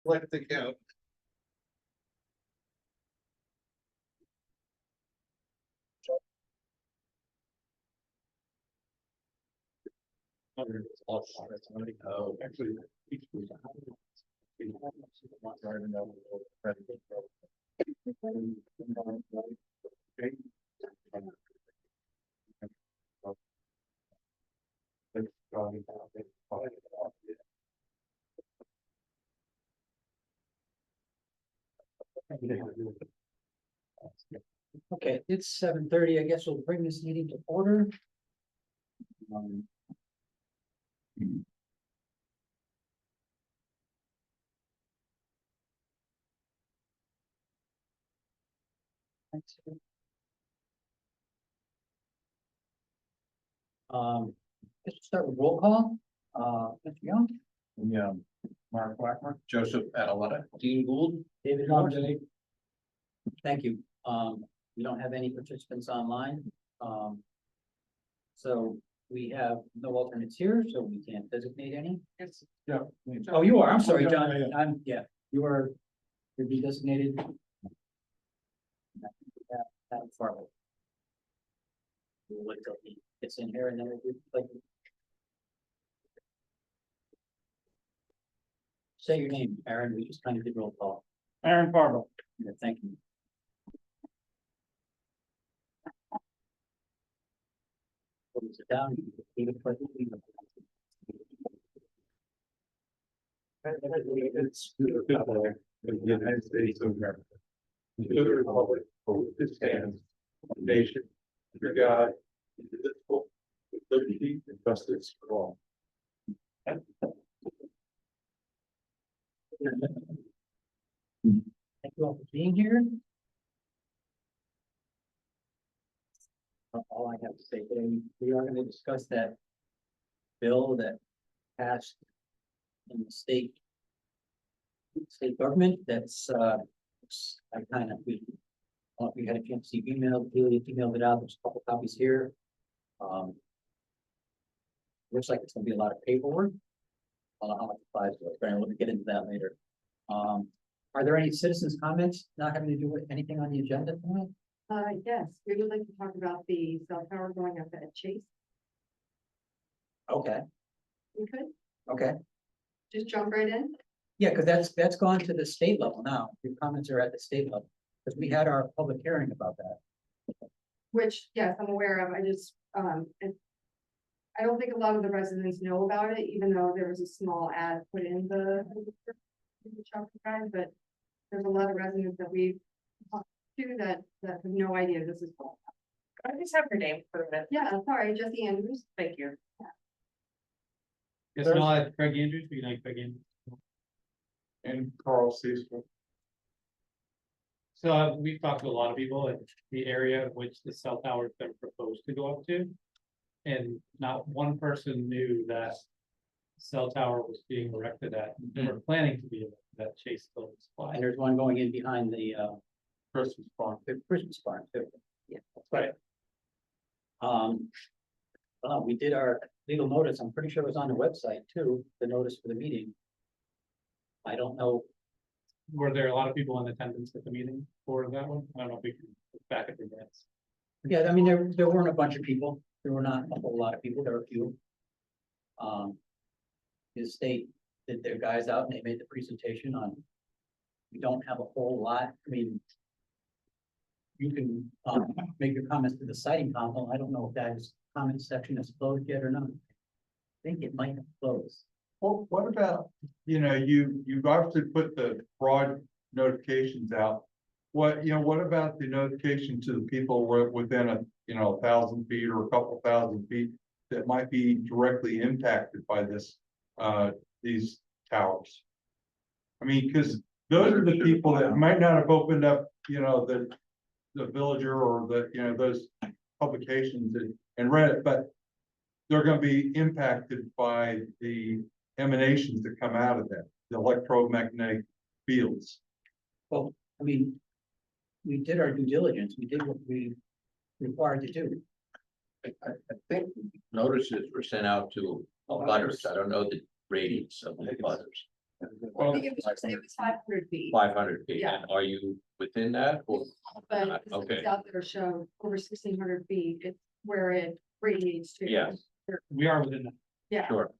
Select account. Oh, actually. Okay, it's 7:30. I guess we'll bring this meeting to order. Let's start with roll call. Mr. Young, Yeah. Mark Blackmore, Joseph Atalanta. Dean Gould, David Robertson. Thank you. We don't have any participants online. So we have no alternates here, so we can't designate any. Yes. Yeah. Oh, you are. I'm sorry, Yeah, John. yeah, Yeah, you are. You'll be designated. That far away. We'll wait till he gets in here and then we'll do like. Say your name, Aaron. We just kind of did roll call. Aaron Farber. Yeah, thank you. Close it down. It's the United States of America. To the republic for which it stands, one nation, under God, indivisible, with liberty and justice for all. Thank you all for being here. All I have to say today, we are going to discuss that bill that passed in the state government. That's I kind of we had a chance to emailed it out. There's a couple copies here. Looks like it's going to be a lot of paperwork. I don't know how much applies to it, but we'll get into that later. Are there any citizens' comments not having to do with anything on the agenda tonight? Yes, we would like to talk about the cell tower going up at Chase. Okay, We could okay. just jump right in. Yeah, because that's gone to the state level now. Your comments are at the state level, because we had our public hearing about that. Which, yes, I'm aware of. I just, I don't think a lot of the residents know about it, even though there was a small ad put in the chapter guide, but there's a lot of residents that we've talked to that have no idea this is going on. Can I just have your name for a minute? Yeah, sorry, Jesse Andrews. Thank you. It's not Craig Andrews, but you like Craig Andrews. And Carl Cecil. So we've talked to a lot of people in the area in which the cell tower has been proposed to go up to. And not one person knew that cell tower was being erected at, or planning to be erected at Chase Building Supply. And there's one going in behind the Christmas farm. Christmas farm too. Yeah, that's right. We did our legal notice. I'm pretty sure it was on the website too, the notice for the meeting. I don't know. Were there a lot of people in attendance at the meeting for that one? I don't know if we can look back at the minutes. Yeah, I mean, there weren't a bunch of people. There were not a whole lot of people. There were a few. The state did their guys out and they made the presentation on. We don't have a whole lot. I mean, you can make your comments to the citing council. I don't know if that is comment section is closed yet or not. I think it might have closed. Well, what about, you've obviously put the broad notifications out. What about the notification to the people within 1,000 feet or a couple thousand feet that might be directly impacted by this, these towers? I mean, because those are the people that might not have opened up, the Villager or those publications and read it, but they're going to be impacted by the emanations that come out of that, the electromagnetic fields. Well, I mean, we did our due diligence. We did what we required to do. I think notices were sent out to butters. I don't know the ratings of the butters. I think it was 500 feet. 500 feet, Yeah. and are you within that? Or But the okay. studies out there show over 1,600 feet, it's where it radiates to. Yes. We are within that. Yeah, Sure.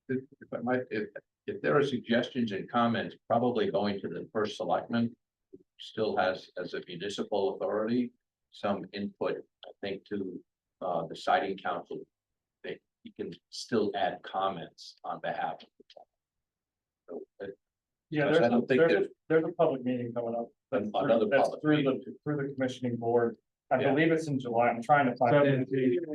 If there are suggestions and comments, probably going to the first selectman, who still has, as a municipal authority, some input, I think, to the siting council. That he can still add comments on behalf of the town. So, Yeah, Because I don't think there's a public meeting coming up. That's through- Another that's public through the commissioning board. I Yeah. believe it's in July. I'm trying to find.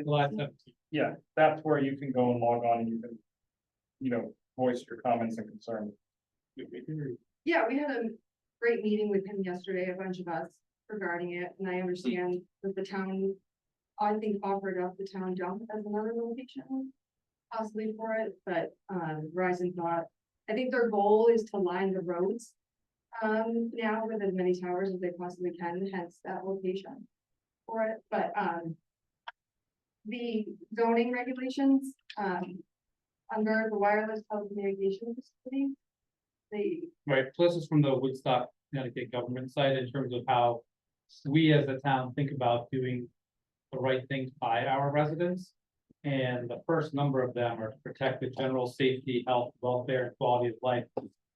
July 17th. Yeah, that's where you can go and log on and you can, voice your comments and concerns. yeah, we had a great meeting with him yesterday, a bunch of us regarding it, and I understand that the town, I think, offered up the town dump as another location possibly for it, but, Verizon thought, I think their goal is to line the roads now with as many towers as they possibly can, hence that location for it, but, the zoning regulations, under the wireless telecommunications facility, they, Right, so this is from the Woodstock, Connecticut government side in terms of how we as a town think about doing the right things by our residents. And the first number of them are to protect the general safety, health, welfare, and quality of life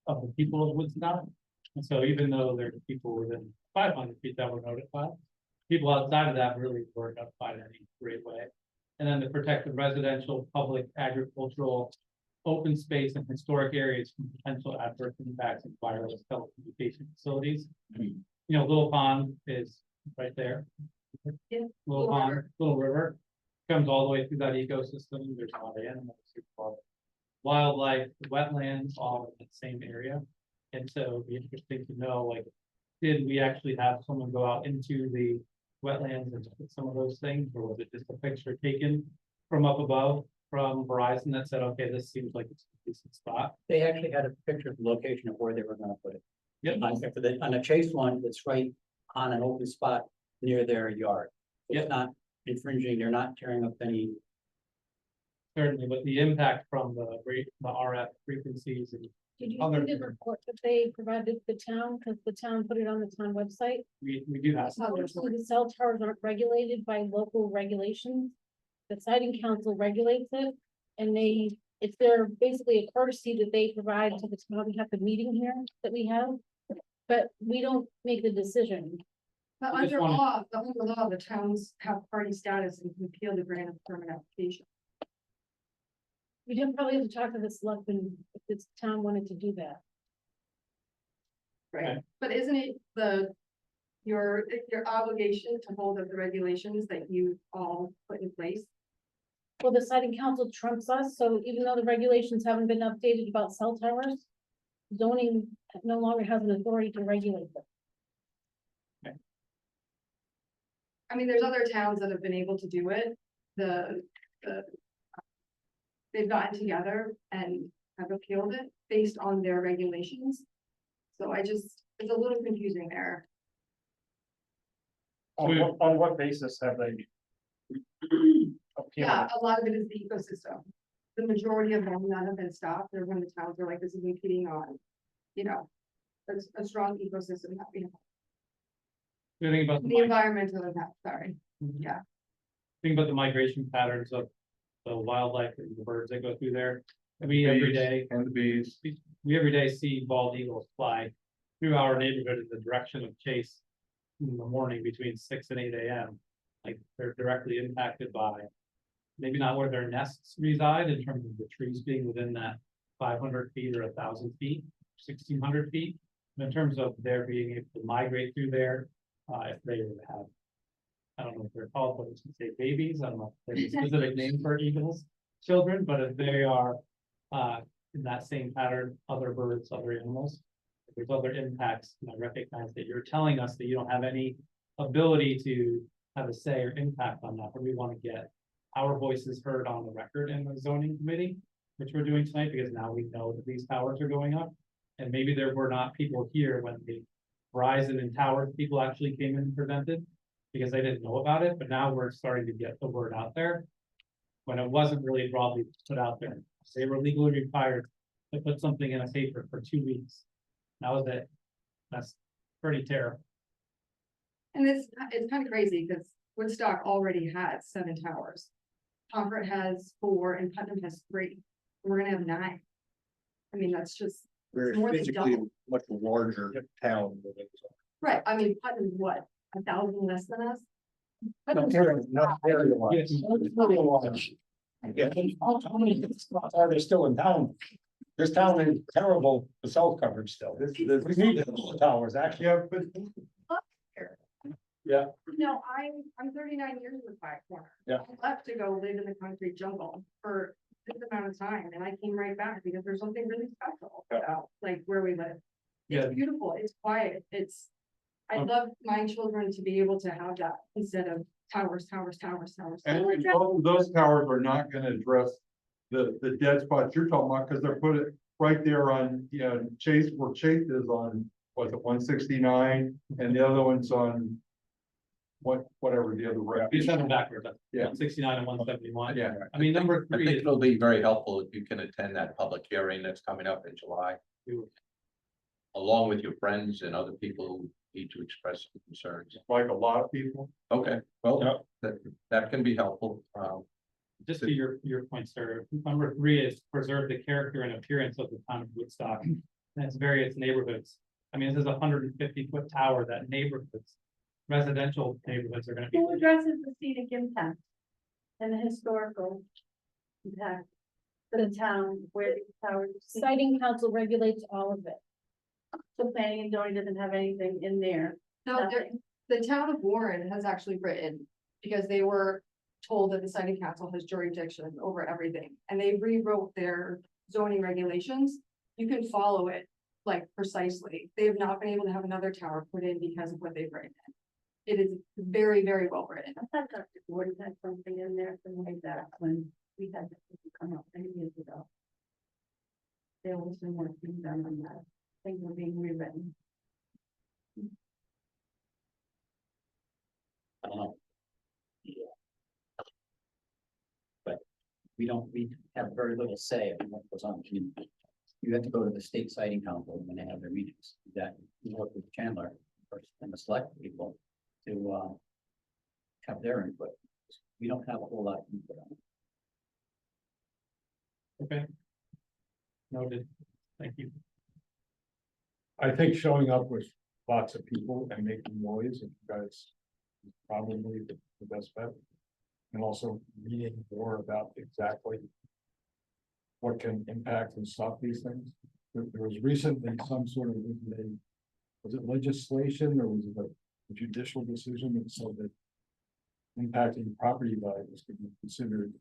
of the people of Woodstock. And so even though there's people within 500 feet that were notified, people outside of that really weren't notified in any great way. And then to protect the residential, public, agricultural, open space and historic areas from potential adverse impacts of wireless telecommunication facilities. Little Pond is right there. Yeah, Little Little Pond, River. Little River, comes all the way through that ecosystem. There's a lot of animals, there's a lot of wildlife, wetlands, all in the same area. And so it'd be interesting to know, like, did we actually have someone go out into the wetlands and look at some of those things, or was it just a picture taken from up above from Verizon that said, okay, this seems like it's a decent spot? They actually had a picture of the location of where they were gonna put it. Yep. On the Chase one, it's right on an open spot near their yard. Yep. It's not infringing, they're not tearing up any. Certainly, but the impact from the RF frequencies and Did you Other- see the report that they provided the town, because the town put it on the town website? we do have. So the cell towers aren't regulated by local regulations. The siting council regulates it, and it's their, basically a courtesy that they provide to the town. We have the meeting here that we have. But we don't make the decision. but I just under wanna- law, the towns have party status and can appeal the grant of permit application. We didn't probably have to talk to the selectmen if the town wanted to do that. Right, Okay. but isn't it your obligation to hold up the regulations that you all put in place? Well, the siting council trumps us, so even though the regulations haven't been updated about cell towers, zoning no longer has an authority to regulate them. I mean, there's other towns that have been able to do it, they've gotten together and have appealed it based on their regulations. So it's a little confusing there. On what basis have they? Yeah, appealed? a lot of it is the ecosystem. The majority of them that have been stopped, are when the towns are like, this is impeding on, a strong ecosystem that we have. The thing about The environmental impact, sorry. think about the migration patterns of the wildlife and the birds that go through there. And we every day, And the bees. we every day see bald eagles fly through our neighborhood in the direction of Chase in the morning between 6 and 8 a.m. Like they're directly impacted by maybe not where their nests reside in terms of the trees being within that 500 feet or 1,000 feet, 1,600 feet. But in terms of their being able to migrate through there, if they were to have, I don't know if they're called, but it's to say babies, I don't know if there's a specific name for eagles, children, but if they are in that same pattern, other birds, other animals, if there's other impacts, and I recognize that you're telling us that you don't have any ability to have a say or impact on that, but we want to get our voices heard on the record in the zoning committee, which we're doing tonight, because now we know that these towers are going up. And maybe there were not people here when the Verizon and tower people actually came in and presented, because they didn't know about it, but now we're starting to get the word out there. When it wasn't really broadly put out there, they were legally required to put something in a paper for 2 weeks. That was it. That's pretty terrible. And it's kind of crazy because Woodstock already has 7 towers. Concord has 4 and Putnam has 3. We're gonna have 9. I mean, that's just, We're more than physically double. much larger town. than it is. right, I mean, Putnam's what, 1,000 less than us? Not area-wise. Yeah, how many spots are there still in town? This town is terrible, the cell coverage still. We need the towers, actually. Yeah, but No, I'm 39 years with Five Corner. Yeah. I left to go live in the concrete jungle for this amount of time, and I came right back because there's something really special about like where we live. Yeah. It's beautiful, it's quiet, I'd love my children to be able to have that instead of towers. and both of those towers are not gonna address the dead spots you're talking about, because they're put it right there on, you know, Chase, where Chase is on, was it 169, and the other one's on whatever the other route. You send them backwards. Yeah. 169 and 171. Yeah. I mean, number I 3 think is. it'll be very helpful if you can attend that public hearing that's coming up in July. Along with your friends and other people who need to express some concerns. Like a lot of people. Okay, well, that can be helpful. Just to your point, sir, number 3 is preserve the character and appearance of the town of Woodstock and its various neighborhoods. I mean, this is a 150-foot tower that neighborhoods, residential neighborhoods are gonna be. Who addresses the scenic impact and the historical impact for the town where the towers? Siting council regulates all of it. So planning and zoning doesn't have anything in there. No, Nothing. the town of Warren has actually written, because they were told that the siting council has jurisdiction over everything, and they rewrote their zoning regulations. You can follow it like precisely. They have not been able to have another tower put in because of what they've written. It is very, very well written. I thought Dr. Gordon had something in there some way back when we had this come up many years ago. There was some work being done on that. Things were being rewritten. I don't know. But we have very little say in what goes on. I mean, you have to go to the state siting council when they have their meetings, that you work with Chandler first and the select people to have their input. We don't have a whole lot of input on it. Okay. Noted. Thank you. I think showing up with lots of people and making noise, if you guys, is probably the best bet. And also reading more about exactly what can impact and stop these things. There was recently some sort of, was it legislation or was it a judicial decision that said that impacting property values could be considered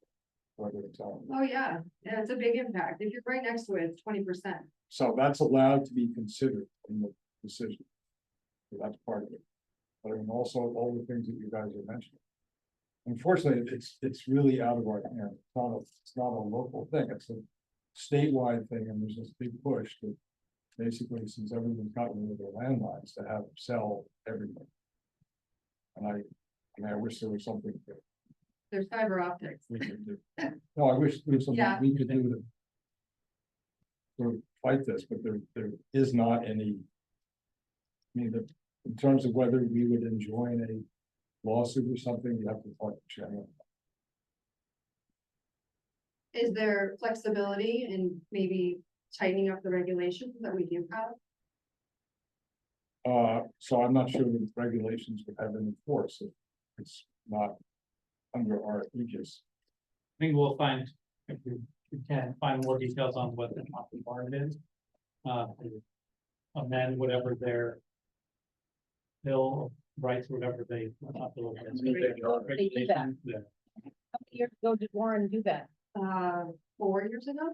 whether it's on. Oh, yeah, it's a big impact. If you're right next to it, it's 20%. So that's allowed to be considered in the decision. So that's part of it. But I mean, also all the things that you guys are mentioning. Unfortunately, it's really out of our hands. It's not a local thing. It's a statewide thing, and there's this big push that basically, since everyone's gotten rid of their landlines, to have them sell everything. And I wish there was something that There's fiber optics. we could do. No, I wish there was something Yeah. we could do to sort of fight this, but there is not any. I mean, in terms of whether we would enjoin a lawsuit or something, you have to talk to Shannon. Is there flexibility in maybe tightening up the regulations that we do have? So I'm not sure the regulations would have any force if it's not under our aegis. I think we'll find, if we can, find more details on what the property barn is. Amend whatever their bill of rights, whatever they. not bill of rights, They do that. regulations, yeah. How many years ago did Warren do that? 4 years ago?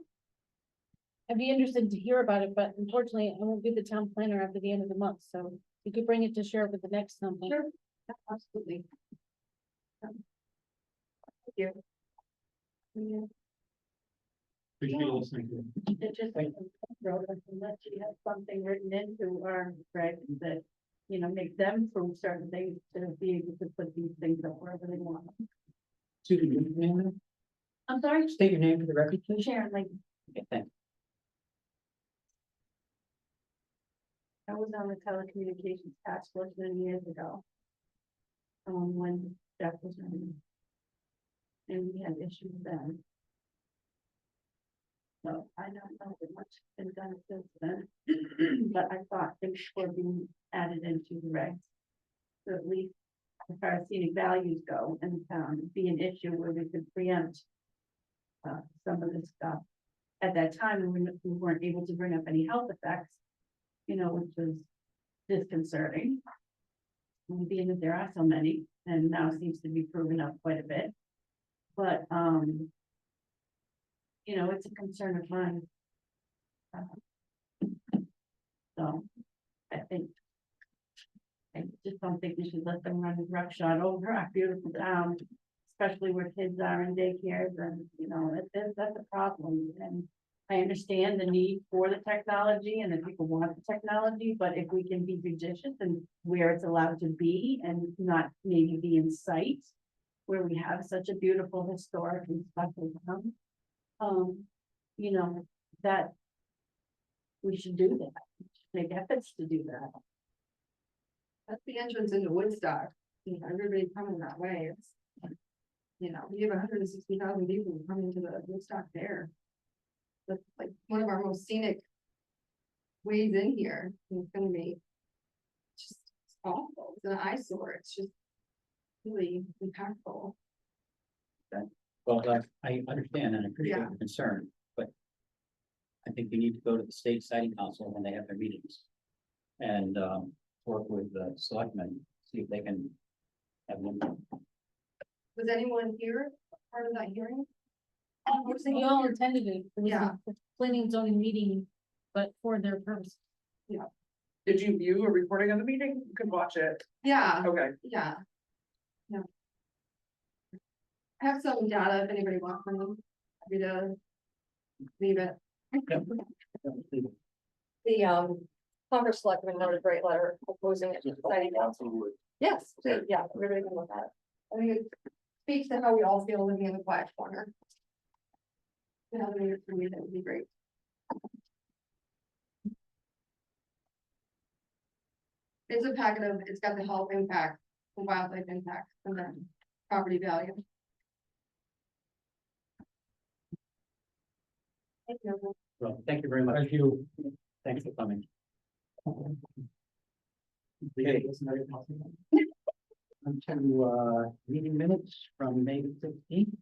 I'd be interested to hear about it, but unfortunately, I won't be the town planner after the end of the month, so you could bring it to share with the next something. Sure, absolutely. Thank you. Yeah. Appreciate you listening to me. It just wrote us unless you have something written into our regs that, you know, make them from certain things to be able to put these things up wherever they want. Susan, your name? I'm sorry, State your name for the record, please. Sharon, like, Okay, thanks. I was on the telecommunications task force many years ago. When Jeff was running. And we had issues then. So I don't know that much has been done since then, but I thought things were being added into the regs. So at least as far as scenic values go, and be an issue where we could preempt some of this stuff. At that time, we weren't able to bring up any health effects, you know, which was disconcerting. Being that there are so many, and now seems to be proven up quite a bit. But, you know, it's a concern of mine. So, I think. I just don't think we should let them run roughshod over our beautiful town, especially where kids are in daycares and, you know, that's a problem. And I understand the need for the technology and that people want the technology, but if we can be judicious and where it's allowed to be and not maybe be in sight where we have such a beautiful historic and special town, you know, that we should do that, make efforts to do that. That's the entrance into Woodstock. You know, everybody coming that way. It's, you know, you have 160,000 people coming to the Woodstock Fair. That's like one of our most scenic ways in here. It's gonna be just awful. It's an eyesore. It's just really impactful. Well, I understand and I appreciate Yeah. the concern, but I think we need to go to the state siting council when they have their meetings. And, work with the selectmen, see if they can have one. Was anyone here part of that hearing? We all attended it. It was Yeah. a planning and zoning meeting, but for their purpose. Did you view a recording of the meeting? You can watch it. Yeah, Okay. yeah. Yeah. I have some data if anybody wants from them. Happy to leave it. The Congress selectmen wrote a great letter opposing it. Yes, yeah, everybody can look at it. I think it speaks to how we all feel living in the quiet corner. To have it for me, that would be great. It's a packet of, it's got the health impact, the wildlife impact, and then property value. Thank you. Well, thank you very much. Thank you. Thanks for coming. Okay. On to, meeting minutes from May 16th.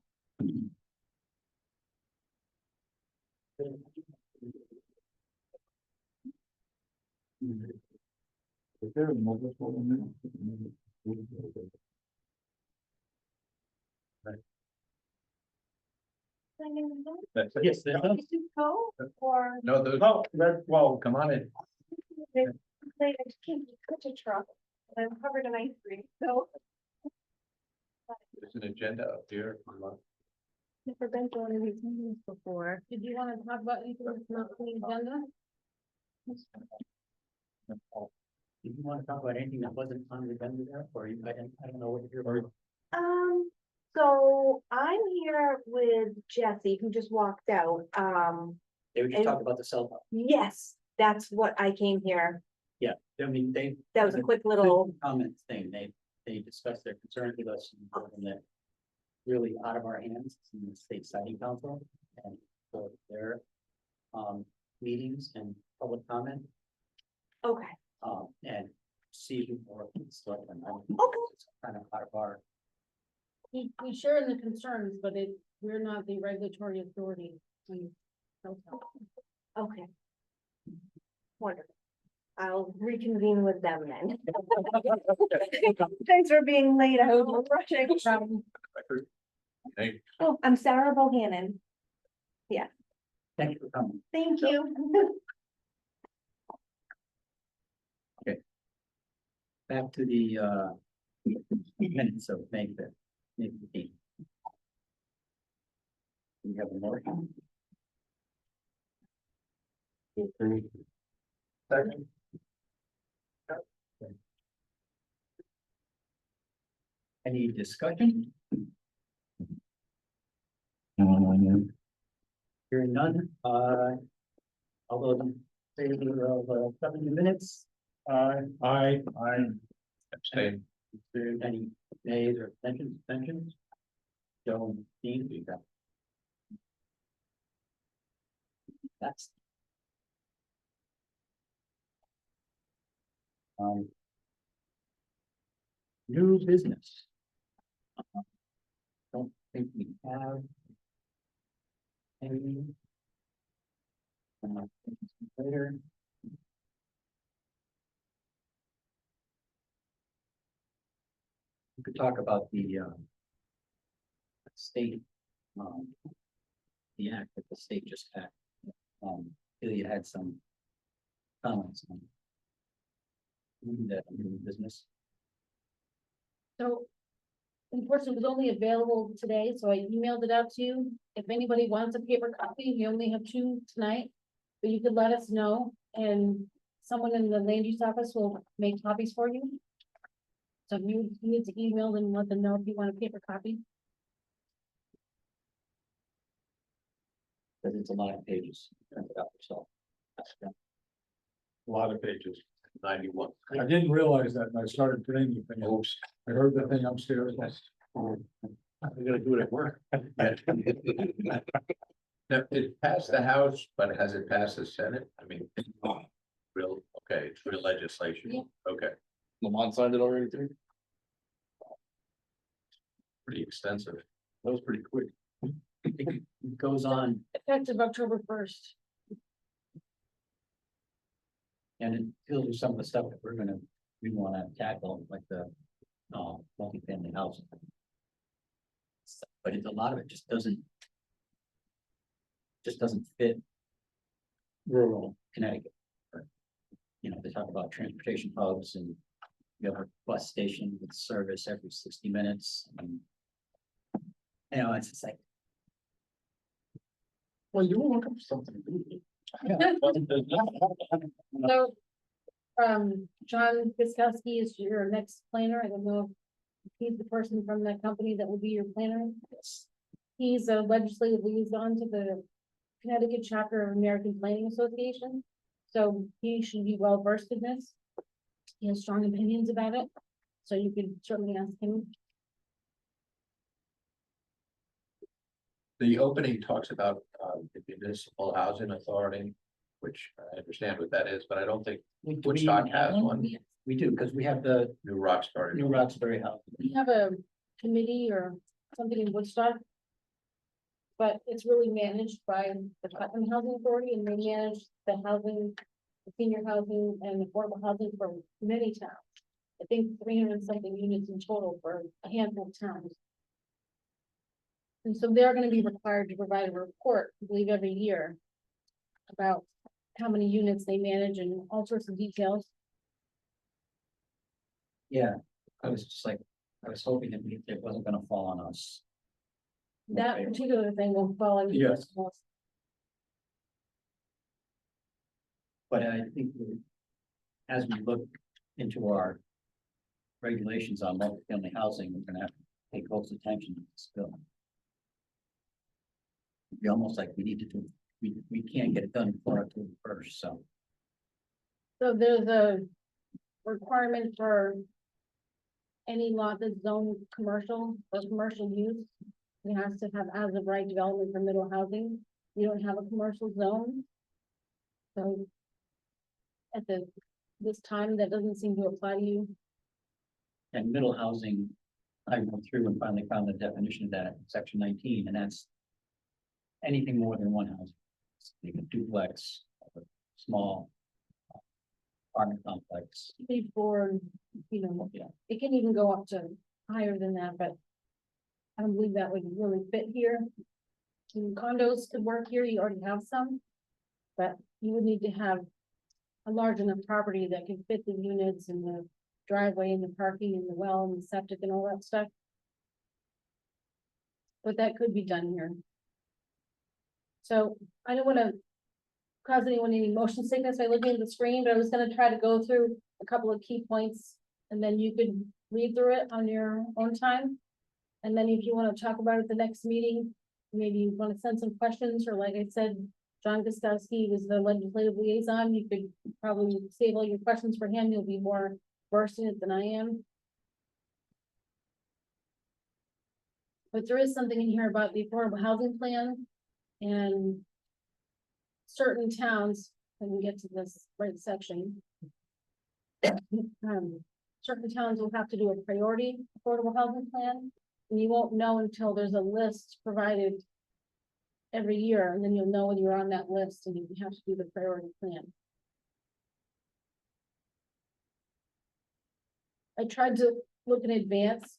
Is there a mobile phone in there? Yes, there's none. Go or No, those, No, that, well, come on in. they just can't put a truck. And I'm covered in ice cream, so. There's an agenda up here. Never been to one of these meetings before. Did you want to talk about anything that's not on the agenda? Did you want to talk about anything that wasn't on the agenda there, or you, I don't know what you're. So I'm here with Jesse, who just walked out. They were just talking about the cell phone. Yes, that's what I came here. Yeah, I mean, they. That was a quick little, Comments thing, they discussed their concerns with us and told them that really out of our hands, it's in the state siting council and for their meetings and public comment, okay, and see or select them. Okay. It's kind of out of our, We share in the concerns, but we're not the regulatory authority. okay. Wonderful. I'll reconvene with them then. Thanks for being late. I was rushing from. Hey, Oh, I'm Sarah Bohannon. thank you for coming. Thank you. Back to the minutes of May 5th. May 15th. We have a motion. second, Any discussion? Hearing none, all those in favor of 70 minutes, I, Abstain. Any nays or abstentions? Joe and Dean, you got. That's. New business. Don't think we have. Any. Later. We could talk about the state, the act that the state just had. Ilya had some comments on. We do that in business. So unfortunately, it was only available today, so I emailed it out to you. If anybody wants a paper copy, we only have 2 tonight. But you could let us know, and someone in the land use office will make copies for you. So you need to email them and let them know if you want a paper copy. Because it's a lot of pages. Print it out yourself. a lot of pages. 91. I didn't realize that, and I started printing the thing. Oops. I heard the thing upstairs. I'm gonna do it at work. Now, it passed the House, but has it passed the Senate? I mean, real, okay, it's real legislation. Yeah. Okay, Lamont signed it already too? pretty extensive. That was pretty quick. It goes on, Effective October 1st. and it deals with some of the stuff that we wanna tackle, like the, multifamily housing. But it's a lot of it just doesn't fit rural Connecticut. You know, they talk about transportation hubs and you have a bus station with service every 60 minutes. And, you know, it's just like, Well, you were looking for something. So, John Piskowski is your next planner. I don't know if he's the person from that company that will be your planner. He's a legislative liaison to the Connecticut chapter of American Planning Association. So he should be well versed in this. He has strong opinions about it. So you could certainly ask him. The opening talks about the municipal housing authority, which I understand what that is, but I don't think we Woodstock even have has one. We do, because we have the New Roxbury. New Roxbury House. We have a committee or something in Woodstock. But it's really managed by the Putnam Housing Authority, and they manage the housing, the senior housing and affordable housing for many towns. I think 300 and something units in total for a handful of towns. And so they're gonna be required to provide a report, I believe, every year about how many units they manage and all sorts of details. Yeah, I was just like, I was hoping that it wasn't gonna fall on us. That Okay. particular thing will fall under. Yes. But I think as we look into our regulations on multifamily housing, we're gonna have to pay close attention to this bill. It'd be almost like we need to do, we can't get it done before October 1st, so. So there's a requirement for any lot that's zoned commercial or commercial use. It has to have as of right development for middle housing. You don't have a commercial zone. So at this time, that doesn't seem to apply to you. And middle housing, I went through and finally found the definition of that in section 19, and that's anything more than one house. You can duplex, small apartment complex. Before, you know, Yeah. it can even go up to higher than that, but I don't believe that would really fit here. And condos could work here, you already have some, but you would need to have a large enough property that can fit the units and the driveway and the parking and the well and the septic and all that stuff. But that could be done here. So I don't want to cause anyone any motion sickness by looking at the screen, but I was gonna try to go through a couple of key points. And then you could read through it on your own time. And then if you want to talk about it at the next meeting, maybe you want to send some questions, or like I said, John Gustowski was the legislative liaison. You could probably save all your questions for him. You'll be more versed in it than I am. But there is something in here about the affordable housing plan and certain towns, when we get to this right section. Certain towns will have to do a priority affordable housing plan, and you won't know until there's a list provided every year, and then you'll know when you're on that list and you have to do the priority plan. I tried to look in advance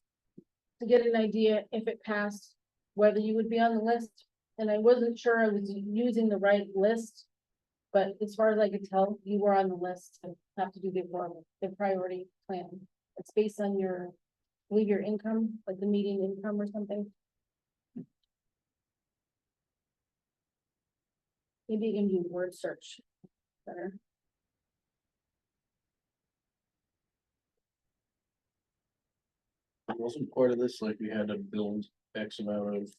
to get an idea if it passed, whether you would be on the list, and I wasn't sure I was using the right list. But as far as I could tell, you were on the list to have to do the priority plan. It's based on your, I believe your income, like the median income or something. Maybe you can do word search better. Wasn't part of this like we had to build X amount of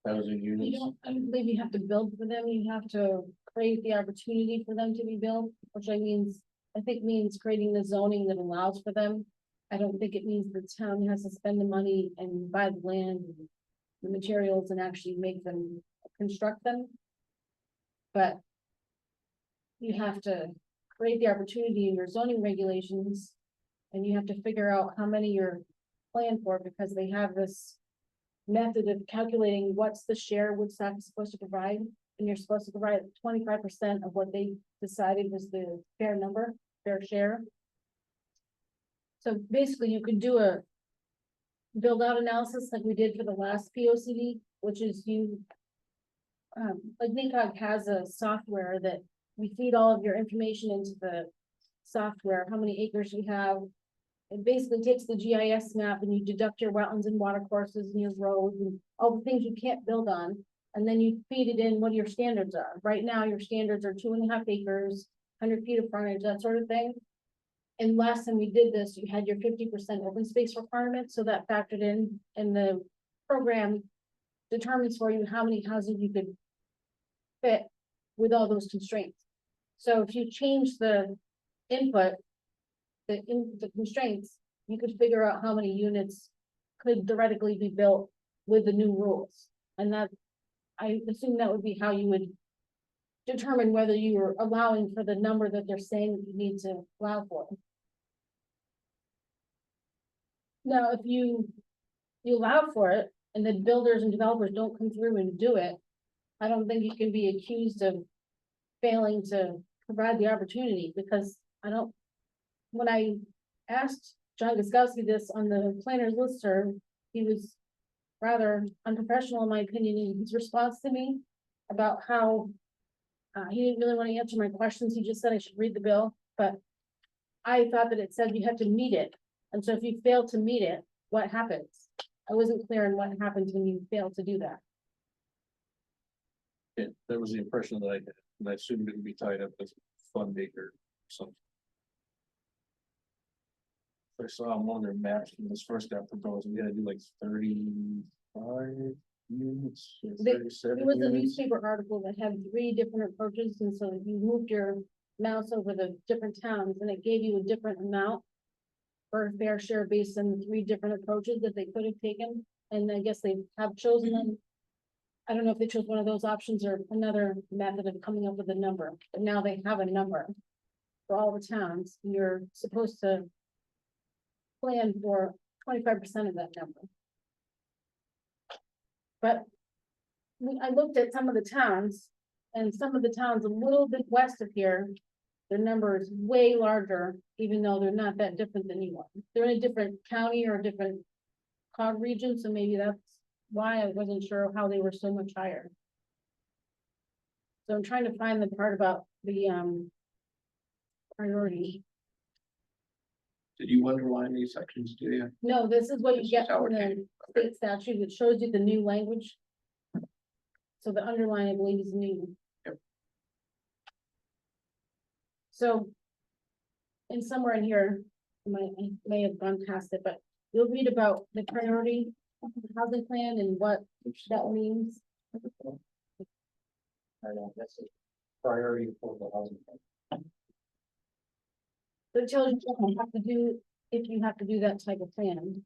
housing You units? don't, I don't believe you have to build for them, you have to create the opportunity for them to be built, which I think means creating the zoning that allows for them. I don't think it means the town has to spend the money and buy the land, and the materials and actually make them, construct them. But you have to create the opportunity in your zoning regulations, and you have to figure out how many you're planned for, because they have this method of calculating what's the share Woodstock is supposed to provide, and you're supposed to provide 25% of what they decided was the fair number, fair share. So basically, you could do a build out analysis like we did for the last P O C D, which is like NACOG has a software that we feed all of your information into the software, how many acres you have. It basically takes the GIS map and you deduct your wetlands and water courses and your roads and all the things you can't build on. And then you feed it in what your standards are. Right now, your standards are 2.5 acres, 100 feet of frontage, that sort of thing. And last time we did this, you had your 50% open space requirement, so that factored in, and the program determines for you how many houses you could fit with all those constraints. So if you change the input, the constraints, you could figure out how many units could theoretically be built with the new rules. And that, I assume that would be how you would determine whether you were allowing for the number that they're saying that you need to allow for. Now, if you allow for it and the builders and developers don't come through and do it, I don't think you can be accused of failing to provide the opportunity, because when I asked John Gustowski this on the planner's listserv, he was rather unprofessional in my opinion in his response to me about how he didn't really want to answer my questions. He just said I should read the bill, but I thought that it said you had to meet it. And so if you fail to meet it, what happens? I wasn't clear on what happens when you fail to do that. Yeah, that was the impression that I had, and I assumed it would be tied up with fund maker or something. I saw on one of their maps when this first got proposed, we had to do like 35 units or There 37 was a units. newspaper article that had 3 different approaches, and so if you moved your mouse over the different towns, and it gave you a different amount for a fair share based on the 3 different approaches that they could have taken. And I guess they have chosen them. I don't know if they chose one of those options or another method of coming up with a number, but now they have a number for all the towns. You're supposed to plan for 25% of that number. But I looked at some of the towns, and some of the towns a little bit west of here, their number is way larger, even though they're not that different than you are. They're in a different county or a different COG region, so maybe that's why I wasn't sure how they were so much higher. So I'm trying to find the part about the priority. Did you underline these sections, do you? No, this is what This you is get how from it the came. state statute. It shows you the new language. So the underline, I believe, is new. Yep. So, and somewhere in here, I may have gone past it, but you'll read about the priority housing plan and what that means. I know, that's a priority for the housing. So it tells you what you have to do, if you have to do that type of plan.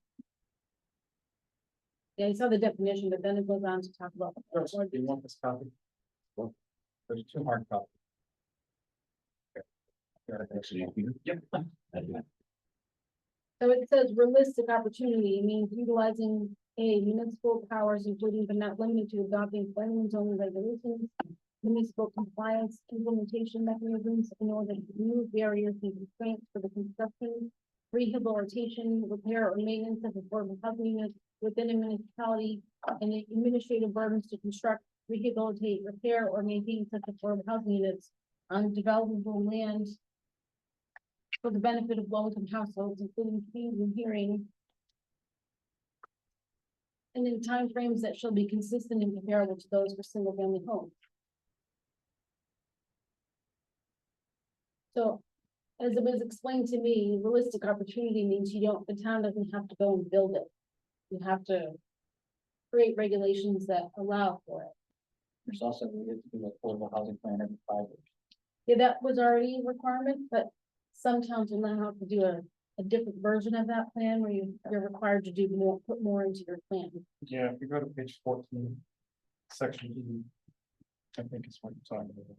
Yeah, you saw the definition, but then it goes on to talk about. First, do you want this copy? Well, there's two hard copies. Yep. So it says realistic opportunity means utilizing municipal powers, including but not limited to adopting planning and zoning regulations, municipal compliance implementation mechanisms in order to remove barriers and constraints for the construction, rehabilitation, repair, or maintenance of affordable housing units within a municipality, and the administrative burdens to construct, rehabilitate, repair, or maintain such affordable housing units on developable land for the benefit of low-income households, including fees and hearing, and in timeframes that shall be consistent and comparable to those for single-family homes. So, as it was explained to me, realistic opportunity means the town doesn't have to go and build it. You have to create regulations that allow for it. There's also, we get to do an affordable housing plan every 5 years. Yeah, that was already a requirement, but some towns will now have to do a different version of that plan where you're required to do more, put more into your plan. Yeah, if you go to page 14, section E, I think is what you're talking about.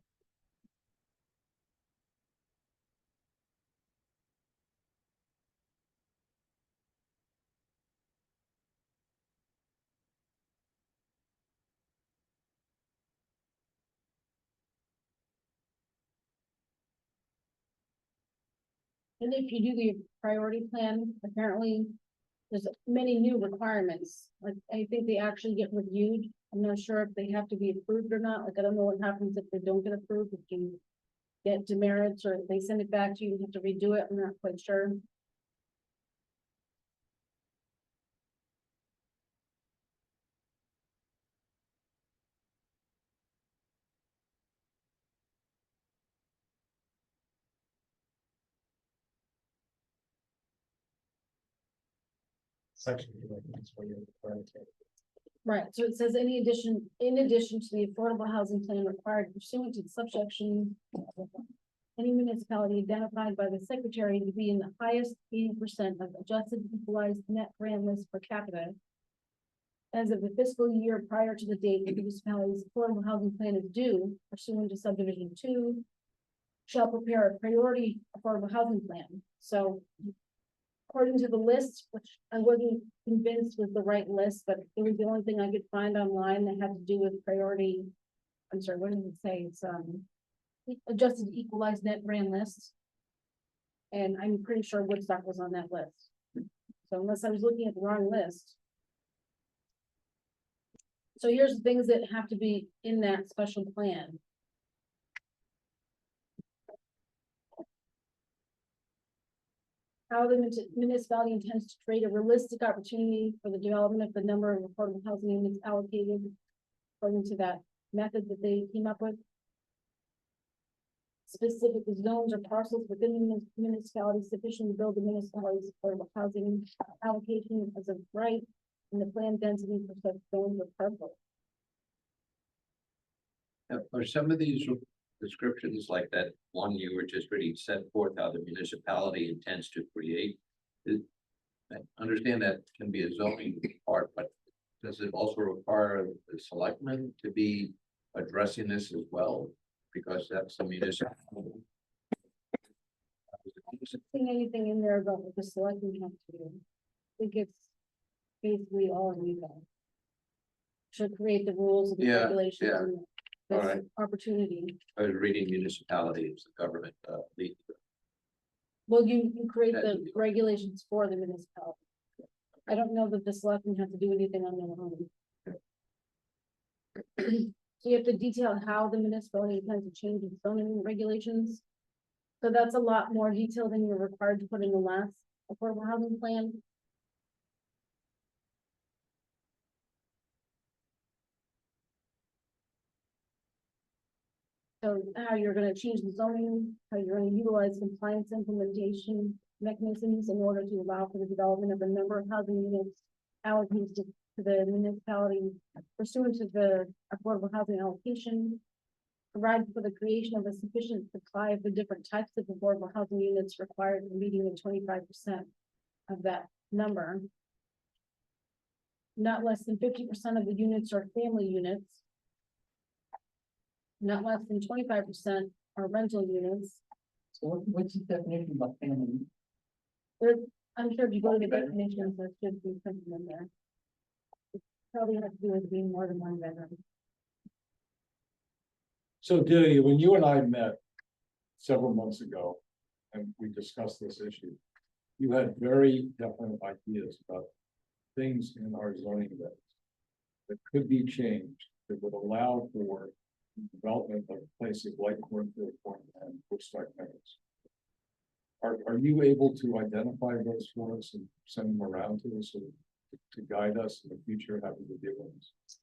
And if you do the priority plan, apparently there's many new requirements. Like, I think they actually get reviewed. I'm not sure if they have to be approved or not. Like, I don't know what happens if they don't get approved, if you get demerits or if they send it back to you, you have to redo it. I'm not quite sure. Section, I think is where you're referring to. Right, so it says in addition to the affordable housing plan required pursuant to the subsection, any municipality identified by the secretary to be in the highest 80% of adjusted equalized net grand list per capita as of the fiscal year prior to the date the municipality's affordable housing plan is due pursuant to subdivision 2 shall prepare a priority affordable housing plan. So according to the list, which I wasn't convinced was the right list, but it was the only thing I could find online that had to do with priority. I'm sorry, what did it say? It's adjusted equalized net grand list. And I'm pretty sure Woodstock was on that list. So unless I was looking at the wrong list. So here's the things that have to be in that special plan. How the municipality intends to create a realistic opportunity for the development of the number of affordable housing units allocated according to that method that they came up with. Specific zones or parcels within the municipality sufficient to build the municipality's affordable housing allocation as of right in the planned density for such zones or parcels. Are some of these descriptions like that one you were just reading set forth how the municipality intends to create? I understand that can be a zoning part, but does it also require the selectmen to be addressing this as well? Because that's the municipal. Seeing anything in there about what the selectmen have to do. I think it's basically all of you guys. Should create the rules and the Yeah, regulations yeah. and All this right. opportunity. I was reading municipality as the government, Well, you create That the would be- regulations for the municipality. I don't know that the selectmen have to do anything on their own. So you have to detail how the municipality intends to change its zoning regulations. So that's a lot more detail than you're required to put in the last affordable housing plan. So how you're gonna change the zoning, how you're gonna utilize compliance implementation mechanisms in order to allow for the development of a number of housing units allocated to the municipality pursuant to the affordable housing allocation. provide for the creation of a sufficient supply of the different types of affordable housing units required for meeting the 25% of that number. Not less than 50% of the units are family units. Not less than 25% are rental units. So what's the definition of family? I'm sure if you go to the definitions, there should be something in there. It probably has to do with being more than one bedroom. So Delia, when you and I met several months ago and we discussed this issue, you had very definite ideas about things in our zoning regs that could be changed that would allow for development of places like Cornfield Point and Woodstock Meadows. Are you able to identify those for us and send them around to us to guide us in the future, having to deal with this?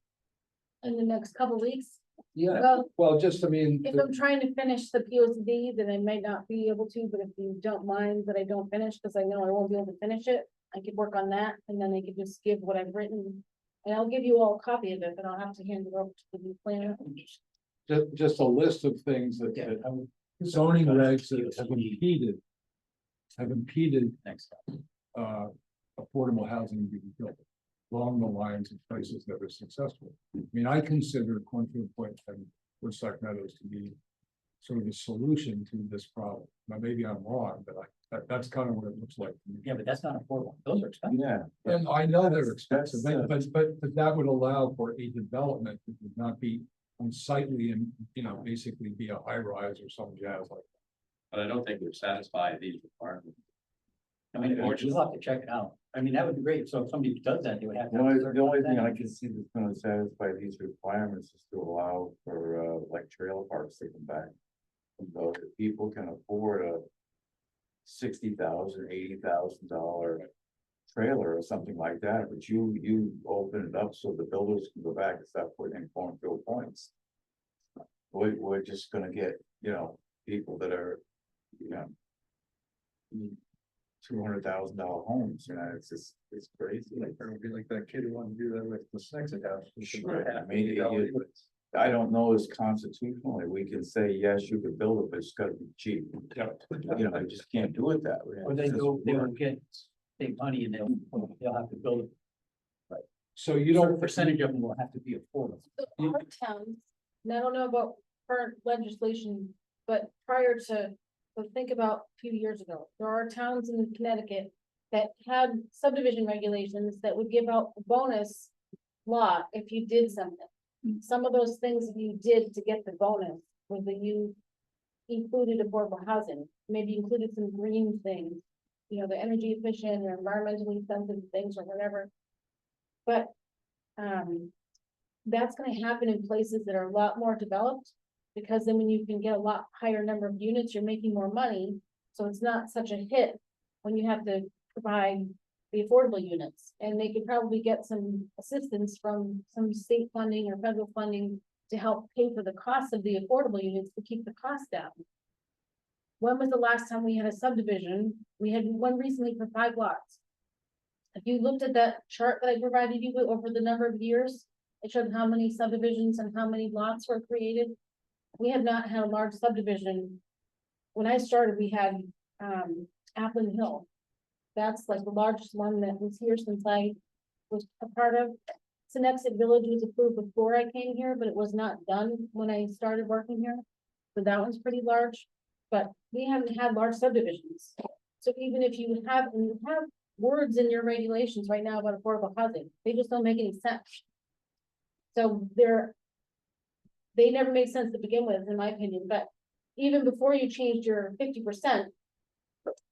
In the next couple of weeks, Yeah, well, just, I mean, if I'm trying to finish the POCD, then I might not be able to, but if you don't mind that I don't finish, because I know I won't be able to finish it, I could work on that, and then I could just give what I've written. And I'll give you all a copy of it, but I'll have to hand it over to the new planner. just a list of things that zoning regs that have impeded Next. affordable housing being built along the lines of places that are successful. I mean, I consider Cornfield Point and Woodstock Meadows to be sort of a solution to this problem. Now, maybe I'm wrong, but that's kind of what it looks like to me. Yeah, but that's not affordable. Those are expensive. Yeah. And I know they're expensive, That's, but that would allow for a development that would not be unsightly and, basically be a high rise or some jazz like. But I don't think we've satisfied these requirements. I mean, you'll have to check it out. I mean, that would be great. So if somebody does that, they would have. to The only thing I can see that's gonna satisfy these requirements is to allow for, like trailer parks to come back. So if people can afford a $60,000, $80,000 trailer or something like that, but you open it up so the builders can go back and start putting in Cornfield Points. We're just gonna get, people that are, $200,000 homes, it's crazy. It'd be like that kid who wanted to do that with the sex house. I mean, I don't know as constitutionally, we can say, yes, you could build it, but it's gotta be cheap. You just can't do it that way. Or they will get big money and they'll have to build it. So you Certain don't, percentage of them will have to be affordable. So our towns, and I don't know about current legislation, but prior to, so think about a few years ago, there are towns in Connecticut that had subdivision regulations that would give out a bonus lot if you did something. Some of those things that you did to get the bonus was that you included affordable housing, maybe included some green things, the energy efficient or environmentally sensitive things or whatever. But that's going to happen in places that are a lot more developed, because then when you can get a lot higher number of units, you're making more money. So it's not such a hit when you have to provide the affordable units, and they could probably get some assistance from some state funding or federal funding to help pay for the cost of the affordable units to keep the cost down. When was the last time we had a subdivision? We had one recently for 5 lots. If you looked at that chart that I provided you with over the number of years, it showed how many subdivisions and how many lots were created. We have not had a large subdivision. When I started, we had Appling Hill. That's like the largest one that was here since I was a part of. Senexit Village was approved before I came here, but it was not done when I started working here. So that one's pretty large, but we haven't had large subdivisions. So even if you have words in your regulations right now about affordable housing, they just don't make any sense. So they never made sense to begin with, in my opinion, but even before you changed your 50%,